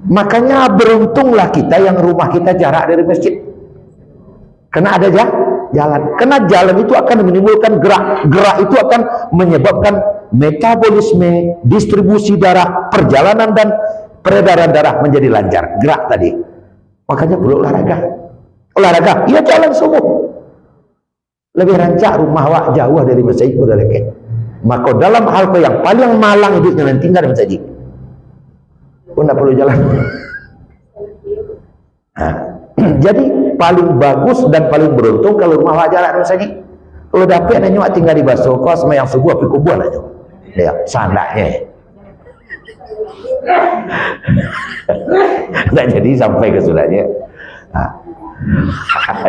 Makanya beruntunglah kita yang rumah kita jarak dari masjid. Karena ada jalan. Karena jalan itu akan menimbulkan gerak. Gerak itu akan menyebabkan metabolisme, distribusi darah, perjalanan dan peredaran darah menjadi lancar. Gerak tadi. Makanya perlu olahraga. Olahraga, iya jalan subuh. Lebih rancak rumah wak jauh dari masjid udah leket. Maka dalam hal yang paling malang hidupnya nanti tinggal di masjid. Pun tak perlu jalan. Nah, jadi paling bagus dan paling beruntung kalau rumah wak jalan di masjid. Kalau dapat nanya tinggal di Basoko sama yang subuh api kubuan aja. Ya, sandaknya. Tak jadi sampai ke sudahnya.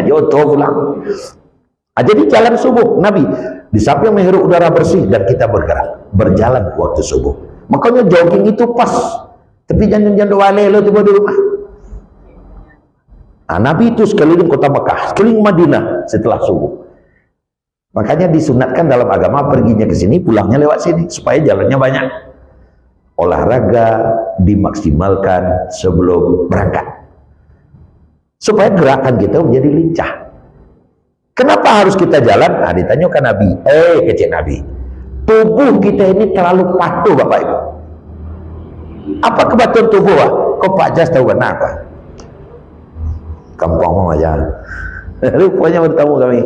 Jodoh pulang. Jadi jalan subuh Nabi di samping menghirup udara bersih dan kita bergerak berjalan waktu subuh. Makanya jogging itu pas. Tapi jangan wale lo tiba di rumah. Nabi itu sekeliling kota Mekah, sekeliling Madinah setelah subuh. Makanya disunatkan dalam agama perginya ke sini, pulangnya lewat sini supaya jalannya banyak. Olahraga dimaksimalkan sebelum berangkat. Supaya gerakan kita menjadi lincah. Kenapa harus kita jalan? Ditanyakan Nabi. Kecil Nabi. Tubuh kita ini terlalu patuh Bapak Ibu. Apa kepatuhan tubuh Pak? Kok Pak Jas tahu kenapa? Kampung aja. Rupanya bertemu kami.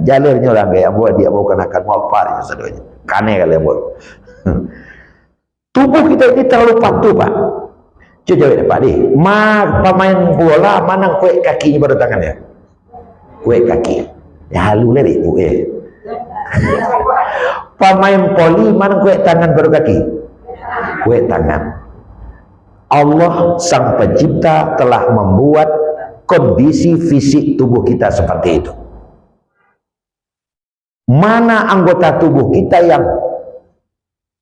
Jalurnya orang kayak buat dia bukan akan mau apa sadonya. Kane kalian buat. Tubuh kita ini terlalu patuh Pak. Coba Pak Di, pemain bola mana kue kakinya pada tangannya? Kue kaki. Ya halu lari itu Pemain poli mana kue tangan baru kaki? Kue tangan. Allah sang pencipta telah membuat kondisi fisik tubuh kita seperti itu. Mana anggota tubuh kita yang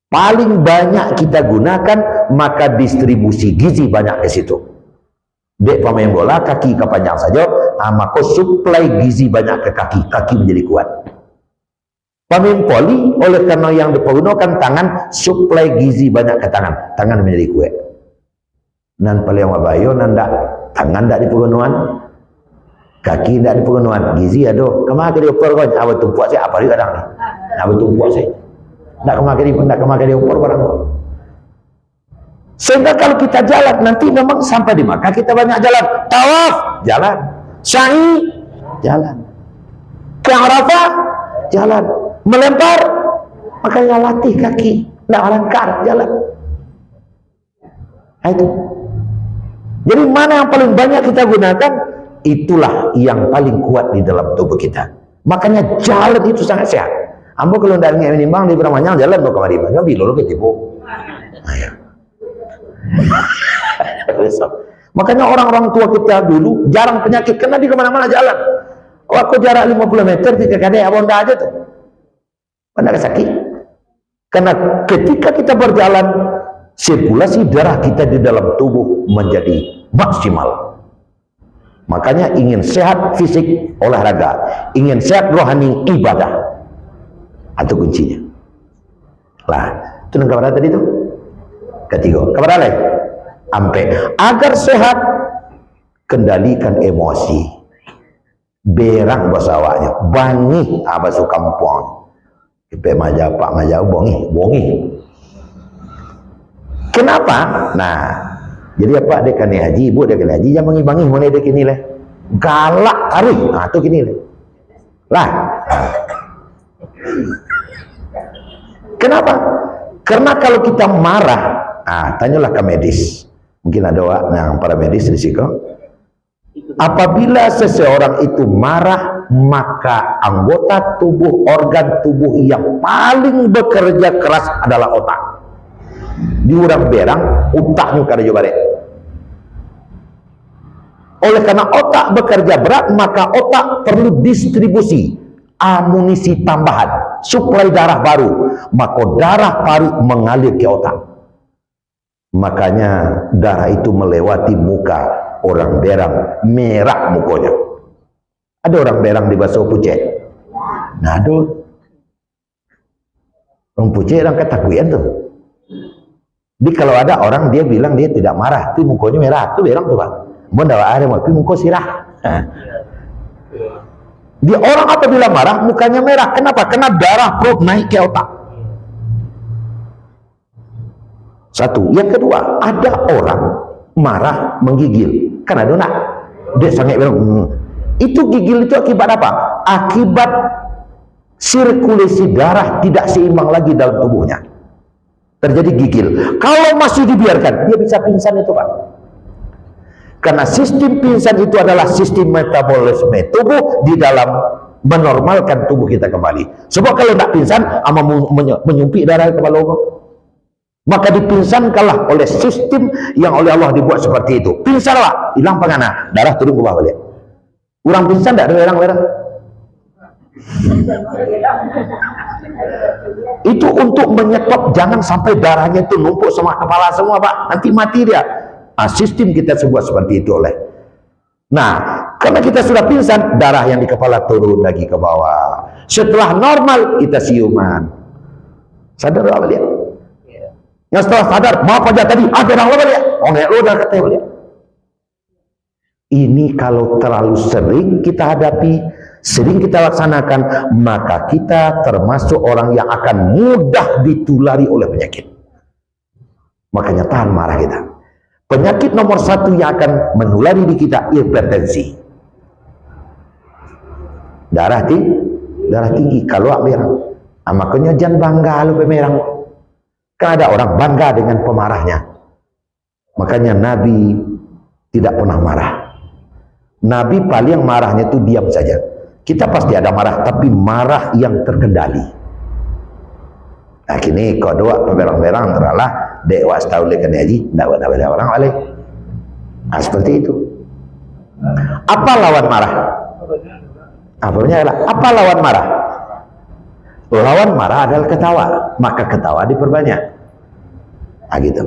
paling banyak kita gunakan, maka distribusi gizi banyak di situ. Dek pemain bola kaki kepanjang saja, maka suplai gizi banyak ke kaki, kaki menjadi kuat. Pemain poli oleh karena yang dipergunakan tangan, suplai gizi banyak ke tangan, tangan menjadi kuat. Nan paling wabayo nanda tangan tak dipergunakan, kaki tak dipergunakan, gizi aduh. Kemana diukur kau? Awak tumpuak saya apa dia kadang ni? Awak tumpuak saya. Nak kemakai dia ukur barang kau. Sehingga kalau kita jalan nanti memang sampai di Makkah kita banyak jalan. Tawaf jalan, sa'i jalan, ke Arafah jalan, melempar makanya latih kaki, nak langkah jalan. Itu. Jadi mana yang paling banyak kita gunakan, itulah yang paling kuat di dalam tubuh kita. Makanya jalan itu sangat sehat. Ambo kalau ndak menimbang di Bramanyang jalan mau kemari mana bilo lo ketipu. Makanya orang-orang tua kita dulu jarang penyakit karena di kemana-mana jalan. Waktu jarak 50 meter tiga kali abonda aja tuh. Mana sakit? Karena ketika kita berjalan, sirkulasi darah kita di dalam tubuh menjadi maksimal. Makanya ingin sehat fisik, olahraga. Ingin sehat rohani, ibadah. Itu kuncinya. Lah, itu yang kabar tadi itu. Ketiga. Kabar lain. Ampe. Agar sehat, kendalikan emosi. Berang bahasa awaknya. Bangi bahasa kampung. Kepe majap, pak majap, bongi. Kenapa? Nah, jadi apa dia kena haji, ibu dia kena haji, jangan bangi mana dia kini lah. Galak tarik. Nah, tu kini lah. Lah. Kenapa? Karena kalau kita marah, tanyalah ke medis. Mungkin ada yang para medis di situ. Apabila seseorang itu marah, maka anggota tubuh, organ tubuh yang paling bekerja keras adalah otak. Di orang berang, otaknya kada juga balik. Oleh karena otak bekerja berat, maka otak perlu distribusi amunisi tambahan, suplai darah baru, maka darah baru mengalir ke otak. Makanya darah itu melewati muka orang berang, merah mukanya. Ada orang berang di Baso Pucet. Nah, ada orang Pucet, orang ketakuan tuh. Jadi kalau ada orang dia bilang dia tidak marah, tapi mukanya merah, tuh berang tuh pak. Bunda ada mau, tapi muka sirah. Dia orang apabila marah mukanya merah. Kenapa? Karena darah perut naik ke otak. Satu. Yang kedua, ada orang marah menggigil. Kan ada nak? Dia sangat bilang, itu gigil itu akibat apa? Akibat sirkulasi darah tidak seimbang lagi dalam tubuhnya. Terjadi gigil. Kalau masih dibiarkan, dia bisa pingsan itu pak. Karena sistem pingsan itu adalah sistem metabolisme tubuh di dalam menormalkan tubuh kita kembali. Sebab kalau tidak pingsan, menyumpit darah kepala Allah. Maka dipingsankanlah oleh sistem yang oleh Allah dibuat seperti itu. Pingsanlah, hilang pengana, darah turun ke bawah balik. Orang pingsan tidak ada orang-orang. Itu untuk menyetop, jangan sampai darahnya itu numpuk sama kepala semua pak, nanti mati dia. Sistem kita sebuat seperti itu oleh. Nah, karena kita sudah pingsan, darah yang di kepala turun lagi ke bawah. Setelah normal, kita siuman. Sadar apa dia? Yang setelah sadar, maaf aja tadi, ada orang apa dia? Oh, enggak, lo udah kata dia. Ini kalau terlalu sering kita hadapi, sering kita laksanakan, maka kita termasuk orang yang akan mudah ditulari oleh penyakit. Makanya tahan marah kita. Penyakit nomor satu yang akan menulari di kita, hipertensi. Darah tinggi, kalau merang. Makanya jangan bangga lu pemerang. Kan ada orang bangga dengan pemarahnya. Makanya Nabi tidak pernah marah. Nabi paling marahnya itu diam saja. Kita pasti ada marah, tapi marah yang terkendali. Nah, kini kodok pemerang-merang teralah dewas tahu lekan haji, tidak ada orang balik. Nah, seperti itu. Apa lawan marah? Apa lawan marah? Lawan marah adalah ketawa, maka ketawa diperbanyak. Nah, gitu.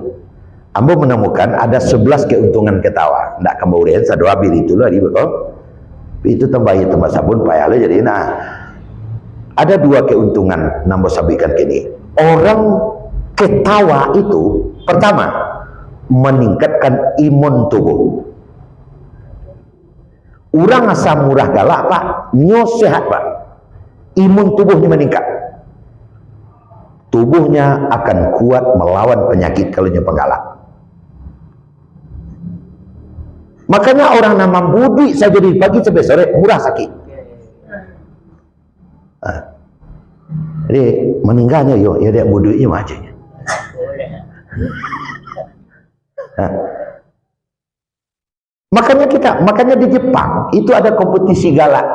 Ambo menemukan ada 11 keuntungan ketawa. Tidak kemudian sadua bir itu lah betul. Itu tambahin tambah sabun payah jadi. Nah, ada 2 keuntungan nambo sabikan kini. Orang ketawa itu pertama meningkatkan imun tubuh. Orang asam murah galak pak, nyo sehat pak, imun tubuhnya meningkat. Tubuhnya akan kuat melawan penyakit kalau nyo penggalak. Makanya orang nama budi saja dari pagi sampai sore murah sakit. Nah, jadi meninggalnya yo ya dia budunya macamnya. Nah, makanya di Jepang itu ada kompetisi galak,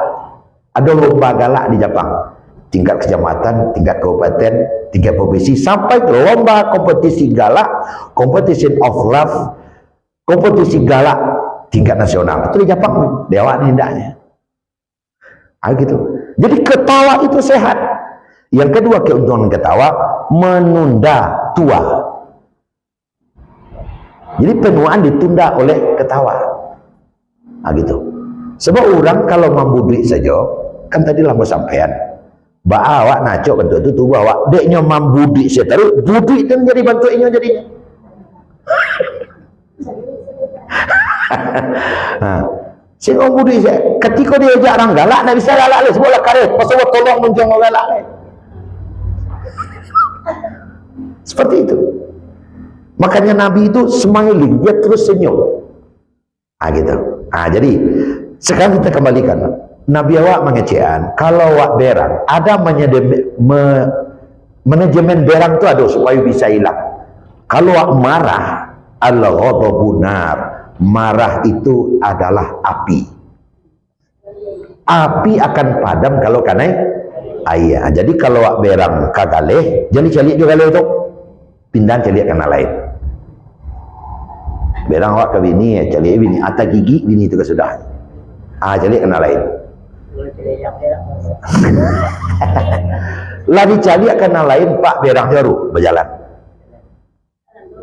ada lomba galak di Jepang, tingkat kecamatan, tingkat kabupaten, tingkat provinsi, sampai ke lomba kompetisi galak, competition of love, kompetisi galak tingkat nasional. Itu di Jepang, dewa hendaknya. Gitu. Jadi ketawa itu sehat. Yang kedua keuntungan ketawa, menunda tua. Jadi penuaan ditunda oleh ketawa. Gitu. Sebab orang kalau membuduk saja, kan tadi lama sampean. Awak nacok bentuk tu tubuh awak. Deknya membuduk saya taruh, buduk itu jadi bentuknya jadinya. Sehingga buduk saya, ketika dia ajak orang galak, nak bisa galak lah. Sebablah karet, pasal tolong menjong galak lah. Seperti itu. Makanya Nabi itu smiling, dia terus senyum. Gitu. Jadi sekarang kita kembalikan. Nabi awak mengecehan, kalau awak berang, ada manajemen berang itu ada supaya bisa hilang. Kalau awak marah, al-ghadabu nar, marah itu adalah api. Api akan padam kalau kena air. Jadi kalau awak berang kagaleh, jadi calik juga galeh itu, pindah calik kena lain. Berang awak ke bini, calik bini, atas gigi bini itu sudah. Calik kena lain. Lari cari akan lain pak berang jaru berjalan.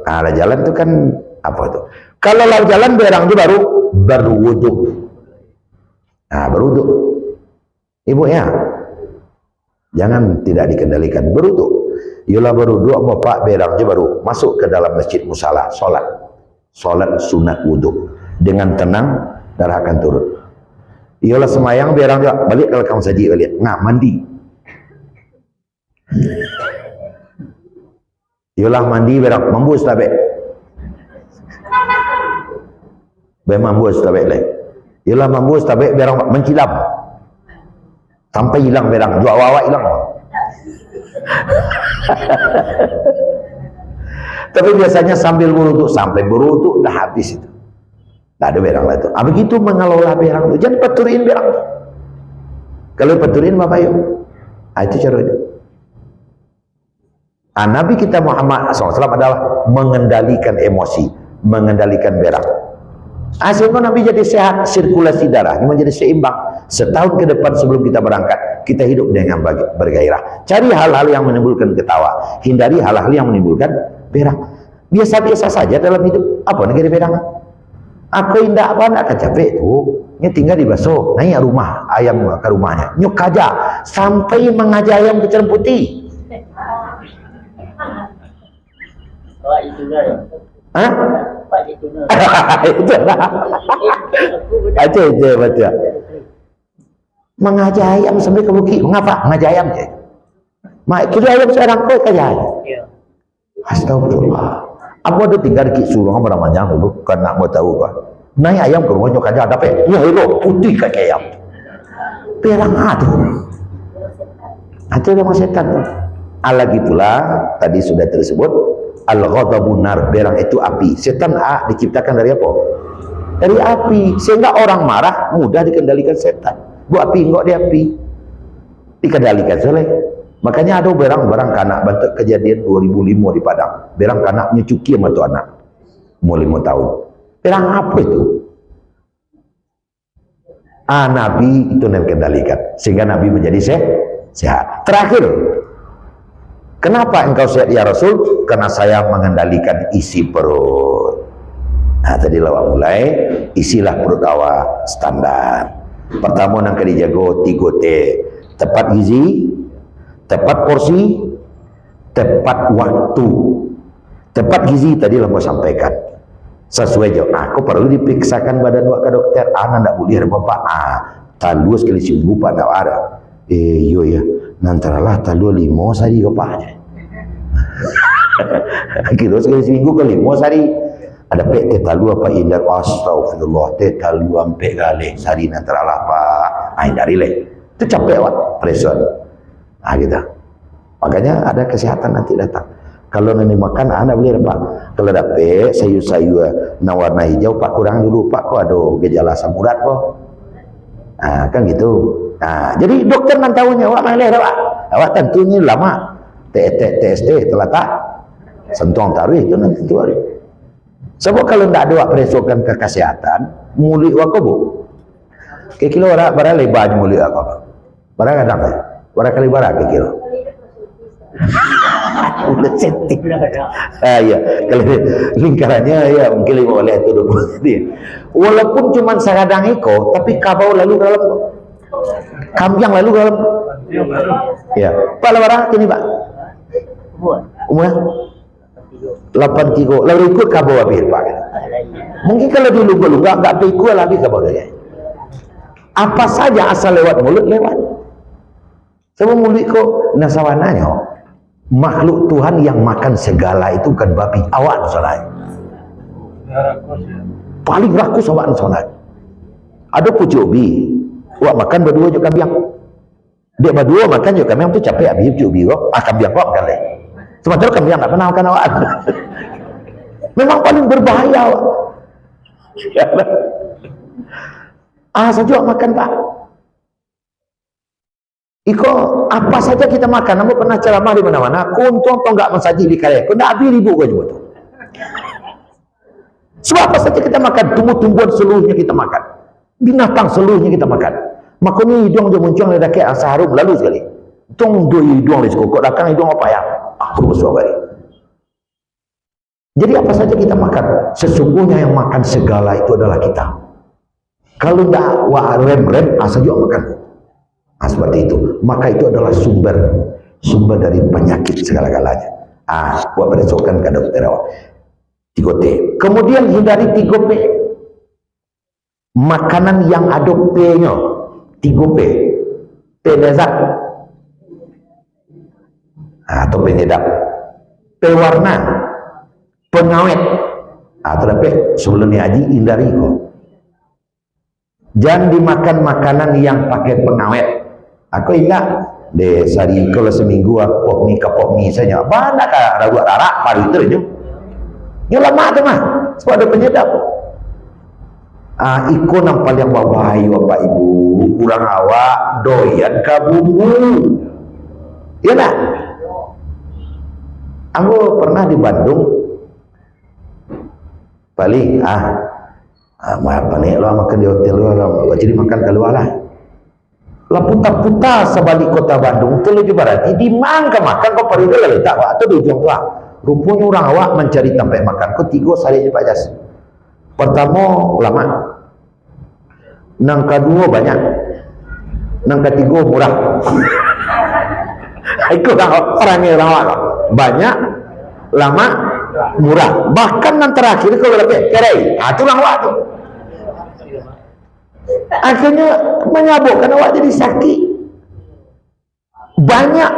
Lah jalan itu kan apa itu? Kalau lari jalan berang itu baru berwuduk. Berwuduk. Ibu ya, jangan tidak dikendalikan berwuduk. Yolah berwuduk mau pak berang aja baru masuk ke dalam masjid musala, solat sunat wuduk dengan tenang darah akan turun. Ialah semayang berang juga balik kalau kamu saji balik mandi. Ialah mandi berang mambus tabe. Mambus tabe leh. Ialah mambus tabe berang mencilam. Sampai hilang berang, dua awak hilang. Tapi biasanya sambil berwuduk, sampai berwuduk dah habis itu. Tak ada berang lah itu. Begitu mengelola berang itu. Jangan peturin berang itu. Kalau peturin Bapak yuk. Itu caranya. Nabi kita Muhammad SAW adalah mengendalikan emosi, mengendalikan berang. Sehingga Nabi jadi sehat, sirkulasi darah menjadi seimbang. Setahun ke depan sebelum kita berangkat, kita hidup dengan bergairah. Cari hal-hal yang menimbulkan ketawa. Hindari hal-hal yang menimbulkan berang. Biasa-biasa saja dalam hidup. Apa negara berang? Aku indah apa nak capek tu, nya tinggal di baso, naik rumah ayam ke rumahnya, nyuk kaja sampai mengajar ayam ke Cerem Putih. Itu lah. Itu lah. Aja betul. Mengajar ayam sampai ke bukit, mengapa mengajar ayam je? Mak kira ayam seorang kau kaja. Astagfirullah. Apa ada tinggal di suruh orang namanya dulu kan nak mau tahu apa. Naik ayam ke rumah nyok aja dapat. Ya elok putih kaki ayam. Perang tu. Itu nama setan tu. Lagi pula tadi sudah tersebut al-ghadabun nar, berang itu api. Setan diciptakan dari apa? Dari api. Sehingga orang marah mudah dikendalikan setan. Bu api enggak dia api. Dikendalikan oleh. Makanya ada berang-berang kanak bantu kejadian 2005 di Padang. Berang kanak nyecuki sama tu anak. Umur 5 tahun. Berang apa itu? Nabi itu yang kendalikan. Sehingga Nabi menjadi sehat. Terakhir. Kenapa engkau sehat ya Rasul? Karena saya mengendalikan isi perut. Tadi lawak mulai. Isilah perut awak standar. Pertama yang dijago 3T. Tepat gizi. Tepat porsi, tepat waktu. Tepat gizi tadi lama sampaikan. Sesuai jauh. Aku perlu diperiksakan badan wak ke dokter. Anak tak boleh ada bapak. Talua sekali seminggu pak tak ada. Yo ya. Nantaralah talua 5 sehari ke pak. Kita sekali seminggu ke 5 sehari. Ada pek teh talua pak indar. Astagfirullah. Teh talua ampe galeh. Sehari nantaralah pak. Indari leh. Itu capek wak. Pressure. Gitu. Makanya ada kesehatan nanti datang. Kalau nanti makan, anak boleh pak. Kalau dapat sayur-sayur warna hijau, pak kurang dulu pak. Kok ada gejala asam urat kok. Kan gitu. Jadi dokter nanti tahunya, awak mana pak? Awak tentunya lama. TST telah tak sentong taruh itu nanti tu hari. Sebab kalau tidak ada peresokan ke kesehatan, mulut wak bu. Kilo orang barang lebar mulut wak. Barang kadang ya. Barang kali barang kira. 10 cm. Ya, kalau lingkarannya ya mungkin 5 oleh itu 20 cm. Walaupun cuma seradang eko, tapi kabau lalu dalam kambiang lalu dalam. Ya, Pak Lawarah ini Pak. Umur 83. Lalu ikut kabau habis Pak. Mungkin kalau dulu enggak ikut lagi kabau dia. Apa saja asal lewat mulut lewat. Sebab mulut kok nasawananya makhluk Tuhan yang makan segala itu kan babi awak nasawananya. Paling rakus awak nasawananya. Ada pucubi, awak makan berdua juga kambing. Dia berdua makan juga kambing tu capek habis pucubi kok. Kambing kok kan leh. Sementara kambing enggak pernah makan awak. Memang paling berbahaya awak. Saja makan Pak. Iko apa saja kita makan. Namun pernah ceramah di mana-mana. Kuntung atau enggak mensaji di kaya. Kau nak habis ribu kau juga tu. Sebab apa saja kita makan. Tumbuh-tumbuhan seluruhnya kita makan. Binatang seluruhnya kita makan. Makanya hidung dia muncul dari dakai asa harum lalu sekali. Tung dua hidung di sekokok. Dakang hidung apa ya? Aku bersuara balik. Jadi apa saja kita makan. Sesungguhnya yang makan segala itu adalah kita. Kalau tidak rem-rem, juga makan. Seperti itu. Maka itu adalah sumber dari penyakit segala-galanya. Buat berdasarkan ke dokter awak. 3T. Kemudian hindari 3P. Makanan yang ada P-nya. 3P. Pelezat. Atau penyedap. Pewarna. Pengawet. Tetapi sebelum ni haji, hindari kok. Jangan dimakan makanan yang pakai pengawet. Aku ingat de sari kalau seminggu pok mie saja. Banyak kan ragu arak paru itu je. Dia lama tu mah. Sebab ada penyedap. Ikon yang paling bahaya Bapak Ibu, kurang awak doyan ka bumbu. Ya nak? Aku pernah di Bandung. Paling apa nih lo makan di hotel lo jadi makan keluar lah putar-putar sebalik kota Bandung itu lebih berarti di mangka makan kau pergi dulu tak waktu di ujung tua rupanya orang awak mencari tempat makan ketiga sari Pak Jas. Pertama ulama, nang kedua banyak, nang ketiga murah. Itu orangnya awak banyak, lama, murah. Bahkan yang terakhir kalau lebih kerai, itu orang awak tu. Akhirnya menyabukkan awak jadi sakit. Banyak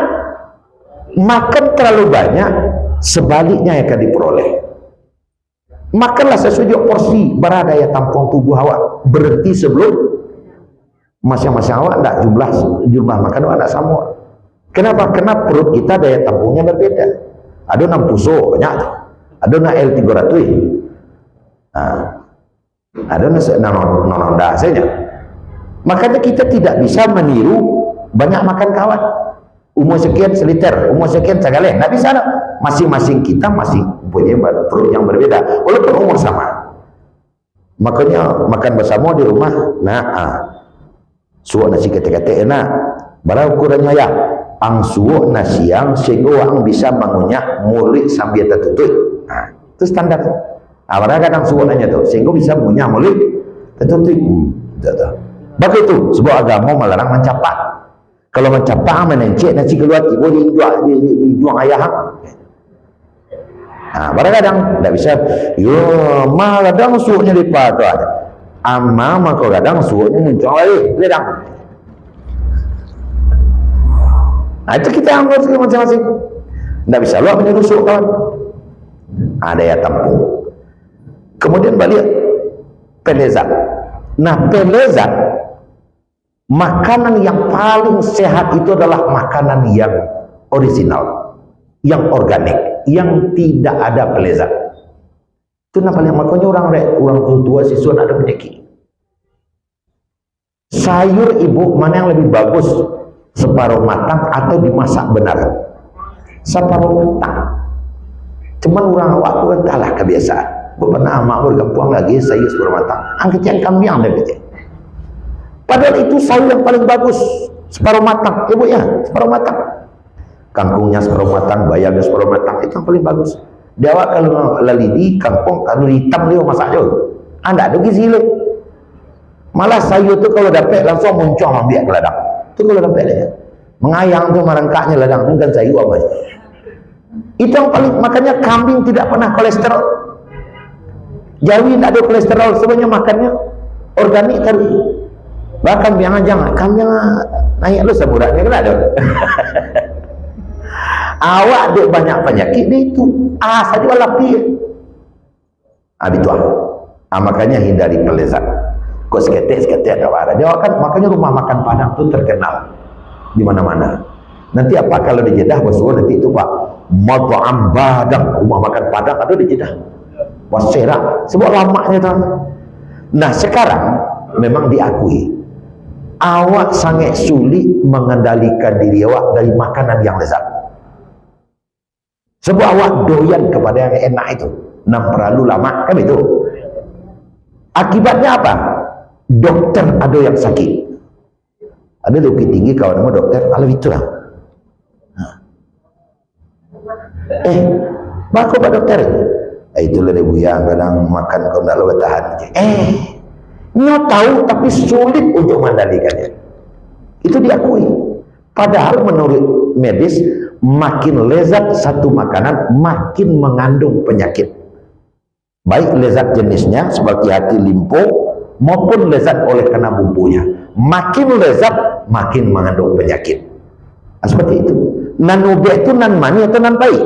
makan terlalu banyak, sebaliknya yang akan diperoleh. Makanlah sesuai porsi beradaya tampung tubuh awak. Berhenti sebelum masing-masing awak tidak jumlah makan awak tidak sama. Kenapa? Karena perut kita daya tampungnya berbeda. Ada 6 pusuk banyak tu. Ada na L300. Ada na saja. Makanya kita tidak bisa meniru banyak makan kawan. Umur sekian seliter, umur sekian segala. Tidak bisa. Masing-masing kita masih punya perut yang berbeda. Walaupun umur sama. Makanya makan bersama di rumah. Suak nasi kata-kata enak. Barang ukurannya ya. Ang suak nasi yang sehingga orang bisa mengunyah mulut sambil tertutup. Itu standar. Barang kadang suak nanya tu sehingga bisa mengunyah mulut tertutup. Begitu. Sebab agama melarang mencapak. Kalau mencapak menencik nasi keluar ibu di hidung ayah. Barang kadang tidak bisa. Mah kadang suaknya lipat tu ada. Maka kadang suaknya muncul lagi. Ledang. Itu kita anggap masing-masing. Tidak bisa luar menyerusuk kawan. Daya tampung. Kemudian balik pelezat. Nah pelezat, makanan yang paling sehat itu adalah makanan yang original, yang organik, yang tidak ada pelezat. Itu namanya makanya orang tua siswa ada penyakit. Sayur ibu mana yang lebih bagus? Separuh matang atau dimasak benar? Separuh matang. Cuman orang awak tu kan kalah kebiasaan. Pernah amak berkampung lagi sayur separuh matang. Angkecian kambing dah kecil. Padahal itu sayur yang paling bagus. Separuh matang. Ibu ya, separuh matang. kangkungnya separuh matang, bayamnya separuh matang, itu yang paling bagus. Dia awak kalau lalidi kangkung kalau hitam dia masak je. Anda ada gizi le. Malah sayur tu kalau dapat langsung muncung ambil ke ladang. Tu kalau dapat dia. Mengayang tu merangkaknya ladang tu kan sayur apa. Itu yang paling, makanya kambing tidak pernah kolesterol. Jawi tak ada kolesterol, sebenarnya makannya organik tadi. Bahkan jangan kambing naik lu seburatnya kan ada. Awak ada banyak penyakit dia itu saja walapi. Habitual. Makanya hindari pelezat. Kok seketik ada warna. Dia kan makanya rumah makan Padang tu terkenal di mana-mana. Nanti apa kalau di Jeddah boswo nanti itu Pak Mat'am Badang, rumah makan Padang ada di Jeddah. Wasera sebab lamanya tu. Nah sekarang memang diakui awak sangat sulit mengendalikan diri awak dari makanan yang lezat. Sebab awak doyan kepada yang enak itu, nak terlalu lama kan itu. Akibatnya apa? Dokter ada yang sakit. Ada lebih tinggi kawan nama dokter, kalau itulah. Baku pak dokter. Itulah dia buyang kadang makan kau tak boleh tahan. Nyo tahu tapi sulit untuk mengendalikannya. Itu diakui. Padahal menurut medis makin lezat satu makanan makin mengandung penyakit. Baik lezat jenisnya seperti hati limpo maupun lezat oleh karena bumbunya. Makin lezat makin mengandung penyakit. Seperti itu. Nan ube itu nan mani atau nan baik?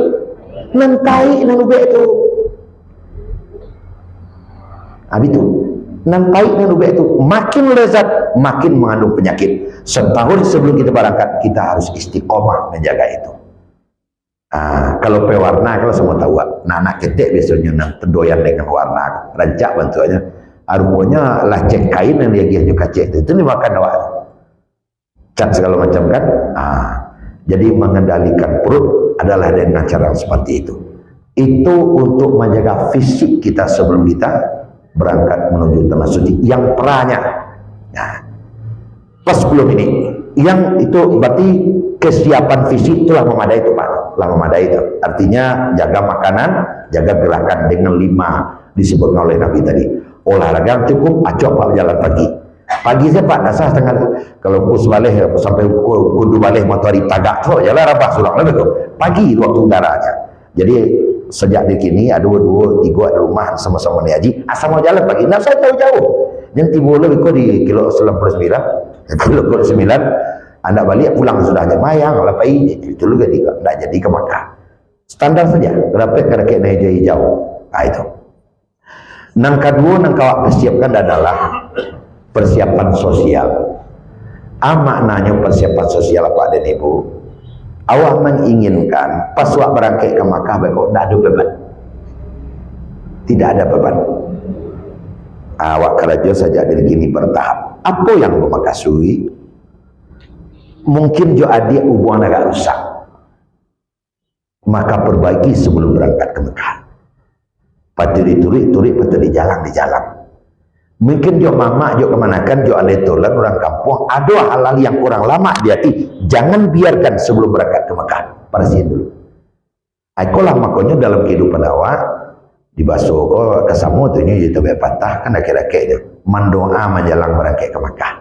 Nan tai nan ube itu. Itu. Nan baik nan ube itu makin lezat makin mengandung penyakit. Setahun sebelum kita berangkat kita harus istiqomah menjaga itu. Kalau pewarna kalau semua tahu anak ketek biasanya nak terdoyan dengan warna rancak bentuknya arumanya lah cek kain yang dia juga cek itu dimakan awak cat segala macam kan. Jadi mengendalikan perut adalah dengan cara seperti itu untuk menjaga fisik kita sebelum kita berangkat menuju tanah suci yang perahnya. Plus belum ini yang itu berarti kesiapan fisik itulah memadai itu Pak, lah memadai itu artinya jaga makanan, jaga gerakan dengan 5 disebutkan oleh Nabi tadi. Olahraga cukup, acok Pak jalan pagi saya Pak dasar setengah kalau pus balik sampai kudu balik matahari tagak tu jalan rabah surang lebih tu pagi waktu udaranya. Jadi sejak di kini ada 2, 3 ada rumah sama-sama ni haji asal mau jalan pagi nak saya jauh-jauh dan tiba lebih kau di kilo 99 kilo 9 anda balik pulang sudah aja mayang lapai itu juga tidak jadi ke Makkah standar saja berapa kerek naik jauh. Itu nang kedua nang kawak persiapkan adalah persiapan sosial. Maknanya persiapan sosial Pak dan Ibu awak menginginkan pas awak berangkat ke Makkah baik tidak ada beban, tidak ada beban. Awak kerja saja dari gini bertahap. Apa yang bermakasui mungkin jo adik hubungan agak rusak, maka perbaiki sebelum berangkat ke Mekah. Paturi turi paturi jalan di jalan. Mungkin jo mama jo kemanakan jo ane tolan orang kampung ada hal-hal yang kurang lama di hati, jangan biarkan sebelum berangkat ke Mekah. Persihin dulu. Ikolah makanya dalam kehidupan awak dibasuh kok kesamu tu nya itu patah kan akhir-akhir dia mendoa menjelang berangkat ke Mekah.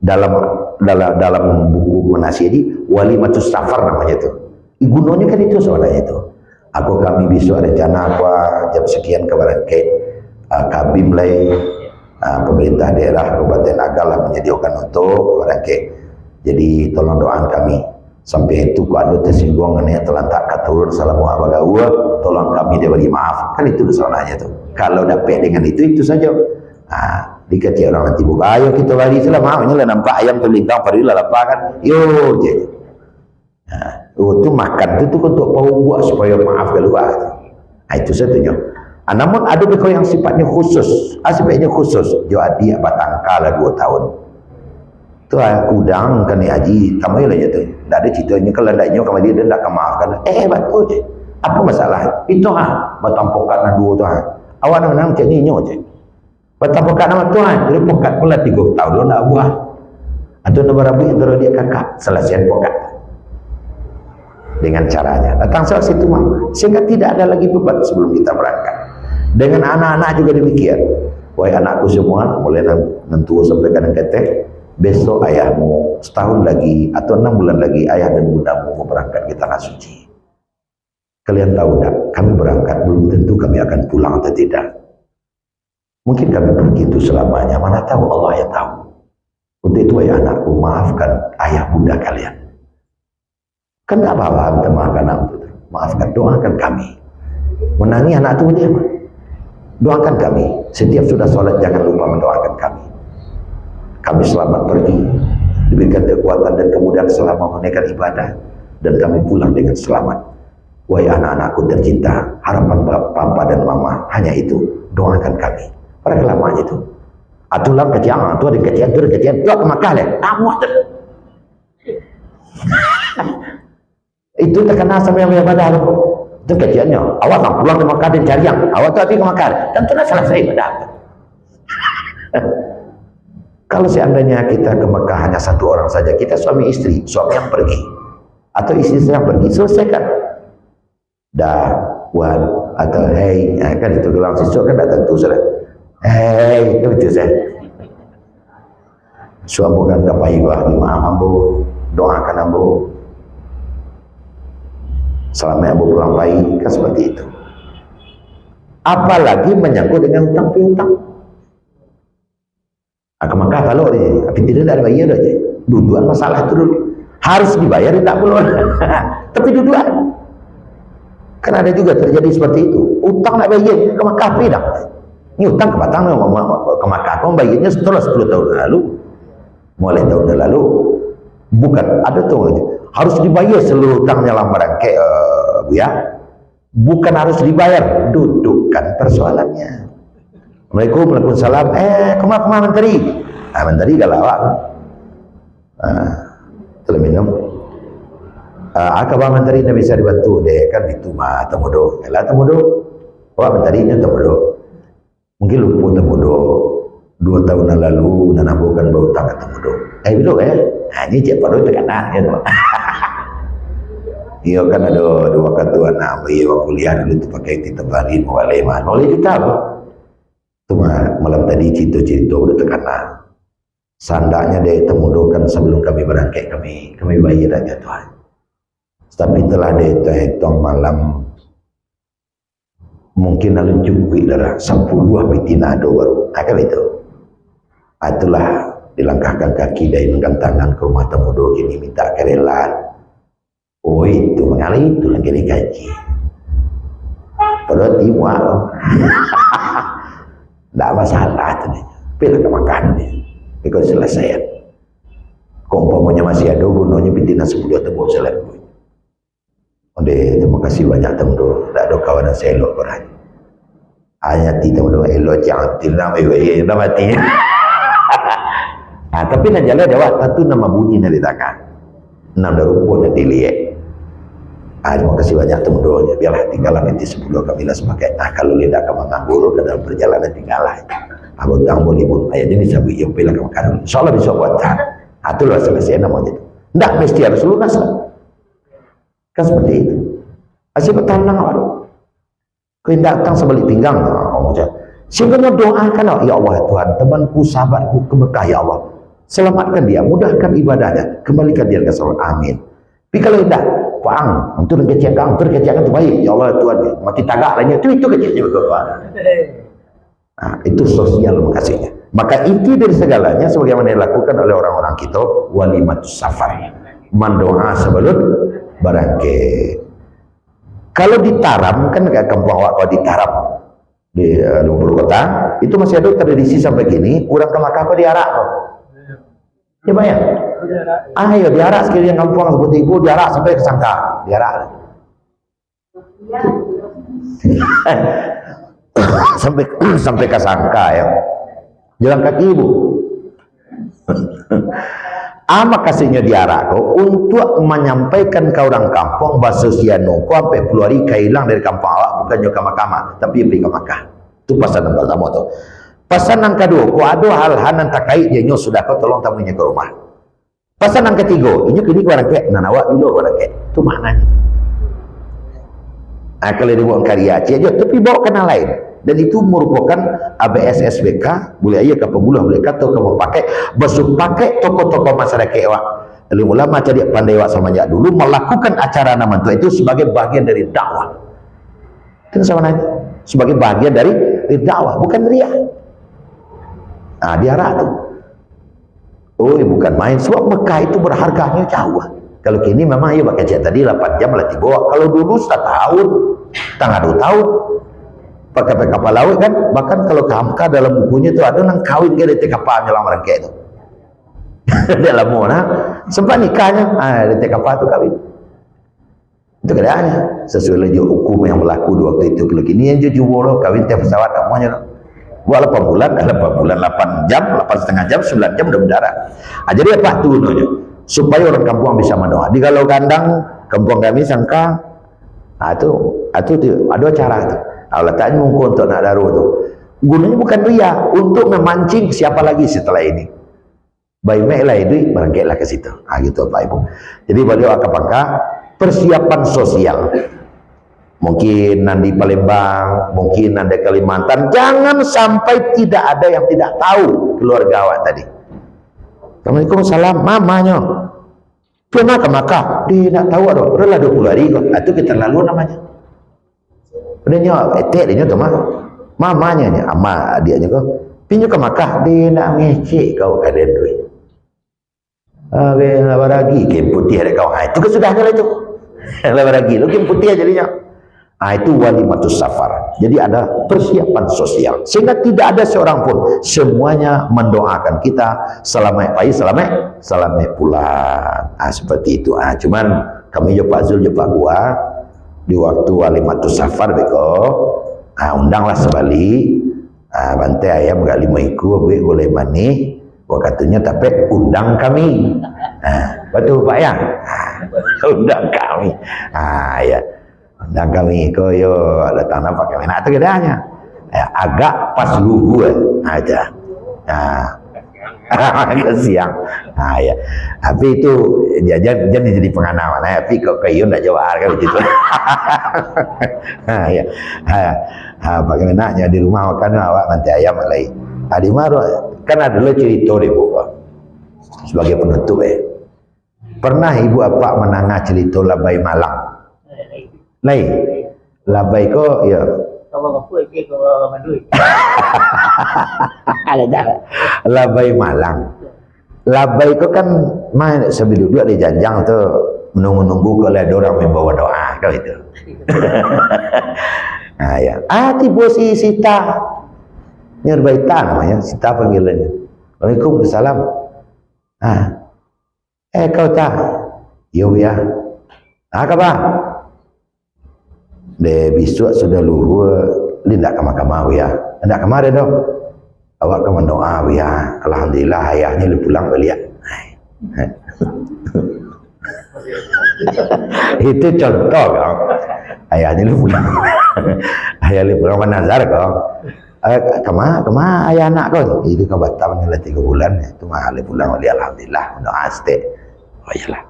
Dalam buku Manasidi Walimatus Safar namanya itu. Igunonya kan itu soalnya itu. Kami besok rencana jam sekian ke berangkat Kabim lay pemerintah daerah Kabupaten Agalah menyediakan untuk berangkat. Jadi tolong doakan kami sampai itu ku ada tersinggung dengan telah tak katurun salamu abagawa tolong kami dia bagi maaf kan itu soalnya tu. Kalau dapat dengan itu saja. Dikati orang nanti buka ayo kita balik selama lah nampak ayam terlingkang parilah lapar kan yo je. Itu makan itu untuk buat supaya maaf keluar. Itu satunya. Namun ada bekau yang sifatnya khusus. Sifatnya khusus. Jo adik batangka lah 2 tahun. Tu udang kan ni haji kamu lah je tu. Tak ada ceritanya kalau ndaknya kamu dia ndak akan maafkan. Betul je. Apa masalah? Itu batang pokat nak 2 tu Awak nak macam ni nyo je. Batang pokat nama Tuhan. Jadi pokat pula 3 tahun dia nak buah. Atau nak berabi antara dia kakak selesai pokat. dengan caranya. Datang sholat situ mama, sehingga tidak ada lagi beban sebelum kita berangkat. Dengan anak-anak juga demikian. Wahai anakku semua, mulai nentu sampai kadang kata, besok ayahmu setahun lagi atau 6 bulan lagi ayah dan bundamu mau berangkat ke tanah suci. Kalian tahu tak, kami berangkat belum tentu kami akan pulang atau tidak. Mungkin kami pergi itu selamanya, mana tahu, Allah yang tahu. Untuk itu wahai anakku, maafkan ayah bunda kalian. Kan tak apa-apa, minta maafkan anak itu. Maafkan, doakan kami. Menangi anak itu dia mah. Doakan kami. Setiap sudah sholat jangan lupa mendoakan kami. Kami selamat pergi, diberikan kekuatan dan kemudahan selama menunaikan ibadah, dan kami pulang dengan selamat. Wahai anak-anakku tercinta, harapan papa dan mama hanya itu, doakan kami. Pada kelamanya itu. Atulah kecian, tu ada kecian, tu ke Makkah leh. Tamu tu. Itu terkenal sampai yang ibadah tu. Itu keciannya. Awak tak pulang ke Makkah dan cari yang. Awak tu pergi ke Makkah. Tentulah selesai ibadah. Kalau seandainya kita ke Makkah hanya satu orang saja, kita suami istri, suami yang pergi atau istri yang pergi, selesaikan. Dah, wan atau hey, kan itu gelang siswa kan dah tentu sudah. Hey, itu betul saya. Suami kan dapat ibah, maaf ambo, doakan ambo. Selama ambo pulang baik, kan seperti itu. Apalagi menyangkut dengan hutang piutang. Ke Makkah kalau ni, tapi tidak ada bayar aja. Duduan masalah itu dulu. Harus dibayar tidak perlu. Tapi duduan. Kan ada juga terjadi seperti itu. Utang nak bayar ke Makkah tidak. Ini utang ke Batang ke Makkah. Kau bayarnya setelah 10 tahun lalu. Mulai tahun lalu. Bukan ada tu harus dibayar seluruh utangnya lamaran ke ya. Bukan harus dibayar, dudukkan persoalannya. Waalaikumsalam. Kemana menteri? Menteri galawak. Telah minum. Akabah menteri tidak bisa dibantu deh kan itu mah temudo. Kalau temudo, wah menteri ini temudo. Mungkin lupa temudo 2 tahun lalu nanabukan bau tak temudo. Bilo ini cek pada tekanan gitu. Iya kan ada 2 ketua nama iya kuliah dulu tu pakai titebarin waleman. Oleh kita apa? Cuma malam tadi cerita-cerita udah tekanan. Sandanya dia temudokan sebelum kami berangkat kami bayar aja Tuhan. Tapi telah dia hitung malam mungkin lalu cukup darah 10 pitinado baru. Kan itu. Itulah dilangkahkan kaki dari dengan tangan ke rumah temudo kini minta kerelaan. Oh itu mengalih itu lagi digaji. Padahal tiwa. Tak masalah tu ni. Pilih ke makan ni. Ikut selesai. Umpamanya masih ada gunanya pitina 10 temu selesai. Onde terima kasih banyak teman-teman. Tak ada kawan yang saya elok korang. Hanya ti teman-teman elok jangan tilam dah mati. Tapi nak jalan jawab satu nama bunyi dari tangan. 6 dah rumput dan dilihat. Terima kasih banyak teman-teman. Biarlah tinggallah nanti 10 kami lah semakai. Kalau lidah kamu nganggur ke dalam perjalanan tinggallah. Abang tak boleh pun. Ayat ini sabi yang pilih kamu makan. InsyaAllah bisa buat tak. Itulah selesai namanya. Tak mesti harus lunas lah. Kan seperti itu. Asyik bertanang lah. Kau datang sebalik pinggang. Sehingga doakan ya Allah Tuhan. Temanku, sahabatku ke Mekah ya Allah. Selamatkan dia. Mudahkan ibadahnya. Kembalikan dia ke salat. Amin. Tapi kalau tidak. Pang, untuk kecilkan tu baik. Ya Allah Tuhan, mati tagak lainnya itu kecilnya berkorban. Itu sosial makasihnya. Maka inti dari segalanya sebagaimana dilakukan oleh orang-orang kita walimatus safar. Mendoa sebelum berangkat. Kalau ditaram kan kayak kampung awak kalau ditaram di lumpur kota itu masih ada tradisi sampai gini. Orang ke Makkah kok diarak kok. Ya bayang. Ya diarak sekali yang kampung seperti itu diarak sampai ke Sangka diarak sampai ke Sangka ya jalan kaki ibu. Makasihnya diarak kok untuk menyampaikan ke orang kampung bahasa siano kok sampai puluh hari hilang dari kampung awak bukan ke Makkah tapi pergi ke Makkah. Itu pasaran pertama tu. Pasaran kedua kok ada hal-hal yang terkait dia sudah kau tolong tamunya ke rumah. Pasaran ketiga, ini kini orang kek, nanawa dulu orang kek. Itu maknanya. Kalau dia buat karya Aceh aja, tapi bawa kenal lain. Dan itu merupakan ABSSBK, boleh aja ke pemuluh boleh kata kamu pakai, besok pakai tokoh-tokoh masyarakat awak. Lalu ulama jadi pandai awak sama jak dulu melakukan acara nama itu sebagai bagian dari dakwah. Itu sama nanya, sebagai bagian dari dakwah, bukan riak. Nah, diarah tuh. Oh, bukan main. Sebab Mekah itu berharganya jauh. Kalau kini memang ya pakai cek tadi 8 jam lah dibawa. Kalau dulu 1 tahun, tengah 2 tahun. Pakai kapal laut kan, bahkan kalau ke Hamka dalam bukunya itu ada nang kawin ke di kapal nyelam rangkai itu. Dalam mana sempat nikahnya, di kapal itu kawin. Itu keadaannya sesuai lagi hukum yang berlaku di waktu itu. Kalau kini yang jujur loh kawin tiap pesawat namanya. Buat 8 bulan, 8 jam, 8,5 jam, 9 jam udah mendarat. Jadi apa tuh namanya? Supaya orang kampung bisa mendoa. Di kalau kandang kampung kami sangka, itu ada cara itu. Allah tanya mungkin untuk nak daru tu. Gunanya bukan ria, untuk memancing siapa lagi setelah ini. Baik-baiklah duit berangkatlah ke situ. Gitu Pak Ibu. Jadi beliau akan pakai persiapan sosial. Mungkin nanti Palembang, mungkin nanti Kalimantan. Jangan sampai tidak ada yang tidak tahu keluarga awak tadi. Assalamualaikum, salam, mamanya. Pernah ke Makkah? Dia nak tahu ada. Udah 20 hari kok. Itu kita lalu namanya. Dia nyawa, dia nyawa mah. Mamanya nya, ama dia nya kok. Pinju ke Makkah, dia nak ngecek kau keadaan duit. Lebar lagi, kim putih ada kau. Itu kesudahnya lah itu. Lebar lagi, lu kim putih aja jadinya. Itu walimatus safar. Jadi ada persiapan sosial. Sehingga tidak ada seorang pun. Semuanya mendoakan kita. Selamat pagi, selamat pulang. Seperti itu. Cuman kami juga Pak Zul, juga Pak Gua. Di waktu walimatus safar beko undanglah sebalik bantai ayam gak 5 ekor boleh mani wakatunya tapi undang kami betul Pak ya undang kami ya undang kami koyo datang pakai menak itu gedanya agak pas luhur aja agak siang ya tapi itu jajan jadi pengalaman tapi kok kayu ndak jawab kan begitu ya bagaimana di rumah makan awak nanti ayam lagi di mana kan ada lo cerita deh Bu sebagai penutup pernah ibu apa menangah cerita Labai Malang lain Labai kok ya Labai Malang. Labai itu kan main sambil duduk di janjang tuh menunggu-nunggu kalau ada orang membawa doa kau itu. Ya. Tiba si Sita Nyurbaita namanya, Sita panggilannya. Waalaikumsalam. Kau tak? Yo ya. Kabar? De besok sudah luhur, lindak ke mahkamah ya. Hendak kemarin dong. Awak ke mendoa ya. Alhamdulillah ayahnya lu pulang balik. Itu contoh kau. Ayahnya lu pulang. Ayah lu pulang menazar kau. Kemana ayah anak kau? Itu ke Batam nilai 3 bulan. Itu mah lu pulang balik alhamdulillah. Mendoa aste. Oh iyalah.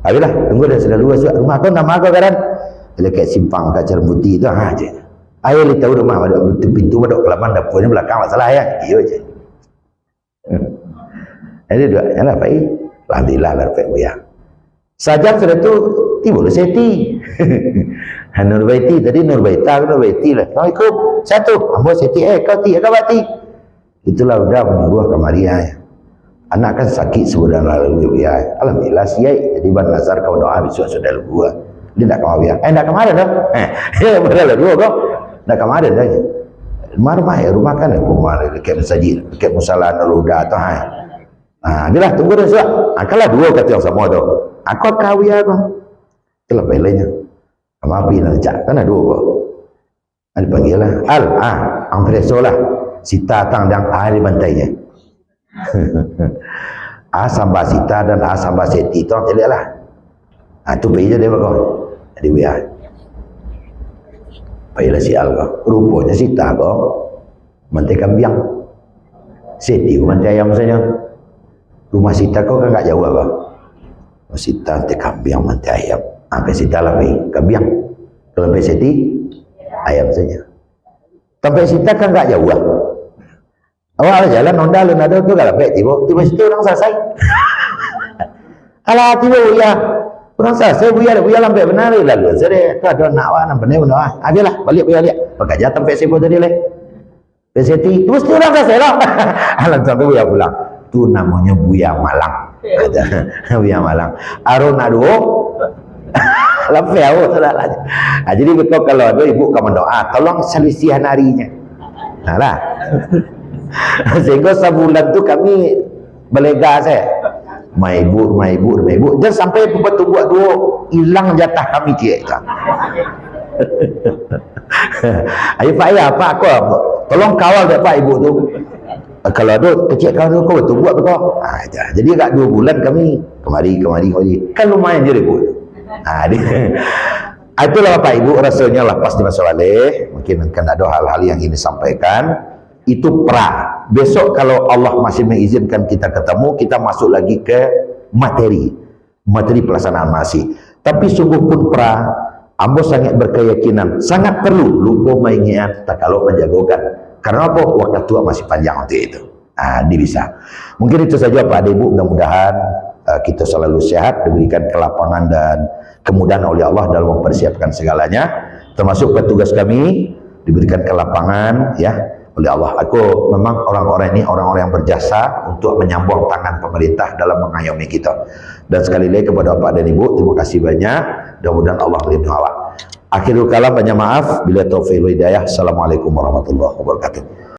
Ayolah, tunggu dah sudah luas rumah kau nama kau kan? Dekat simpang kacar putih itu aja. Ayo li tahu rumah ada pintu ada kelaman dapurnya belakang masalah ya. Iyo aja. Jadi doanya lah Pak. Alhamdulillah lah Pak ya. Saja sudah tu timbul seti. Nurbaiti tadi Nurbaita lah. Assalamualaikum. Satu, ambo seti kau ti bati. Itulah udah menunggu kemarian. Anak kan sakit sebulan lalu ya. Alhamdulillah siai. Jadi ban nazar kau doa besok sudah gua. Dia nak kemarin, nak kemarin dah. Berapa dua kau? Nak kemarin dah. Rumah kan rumah dekat masjid, dekat musala Nuruda tu dia lah tunggu dah suat. Kalau 2 kata yang sama tu. Aku kawin aku. Itulah belanya. Sama api nak cak kan 2 kau. Ada panggil lah. Ampreso lah. Sita tang dan air bantainya. Sambal Sita dan sambal Seti tu jadi lah. Itu bayi dia kau. Jadi biar baiklah sial kau rupanya Sita kau mantai kambing Seti kau mantai ayam saja rumah Sita kau kan tak jauh kau Sita mantai kambing mantai ayam sampai Sita lah pergi kambing Tempat Siti ayam saja. Tempat Sita kan nggak jauh lah. Awal jalan Honda lu nado tu kalau tiba situ orang selesai. Alah tiba ya orang selesai buya lambat benar lalu. Jadi tu ada nak wah nampak ni benar. Abilah balik buya lihat. Pekerja tempat siapa tadi leh. Peseti tu mesti orang selesai lah. Alah satu buya pulang. Tu namanya Buya Malang. Buya Malang. Arun nado. Lampai awak salah. Jadi betul kalau ada ibu kamu doa tolong selisihan harinya. Nah lah. Sehingga sebulan tu kami belega saya. Ibu. Jangan sampai betul buat dua hilang jatah kami dia. Ayo Pak ya, Pak aku tolong kawal dia Pak ibu tu. Kalau ada kecil kau tu kau betul buat kau. Jadi agak 2 bulan kami kemari. Kan lumayan je ibu. Itulah Bapak Ibu rasanya lepas di masa balik. Mungkin akan ada hal-hal yang ini sampaikan. Itu pra. Besok kalau Allah masih mengizinkan kita ketemu, kita masuk lagi ke materi pelaksanaan masih. Tapi sungguh pun pra, ambo sangat berkeyakinan, sangat perlu lupa mengingat tak kalau menjagokan. Karena apa? Waktu tua masih panjang untuk itu. Ini bisa. Mungkin itu saja Pak Ibu. Mudah-mudahan kita selalu sehat, diberikan kelapangan dan kemudahan oleh Allah dalam mempersiapkan segalanya. Termasuk petugas kami diberikan kelapangan ya oleh Allah. Aku memang orang-orang ini orang-orang yang berjasa untuk menyambung tangan pemerintah dalam mengayomi kita. Dan sekali lagi kepada Bapak dan Ibu, terima kasih banyak. Mudah-mudahan Allah melindungi awak. Akhirul kalam, banyak maaf. Bila taufiq wal hidayah. Assalamualaikum warahmatullahi wabarakatuh.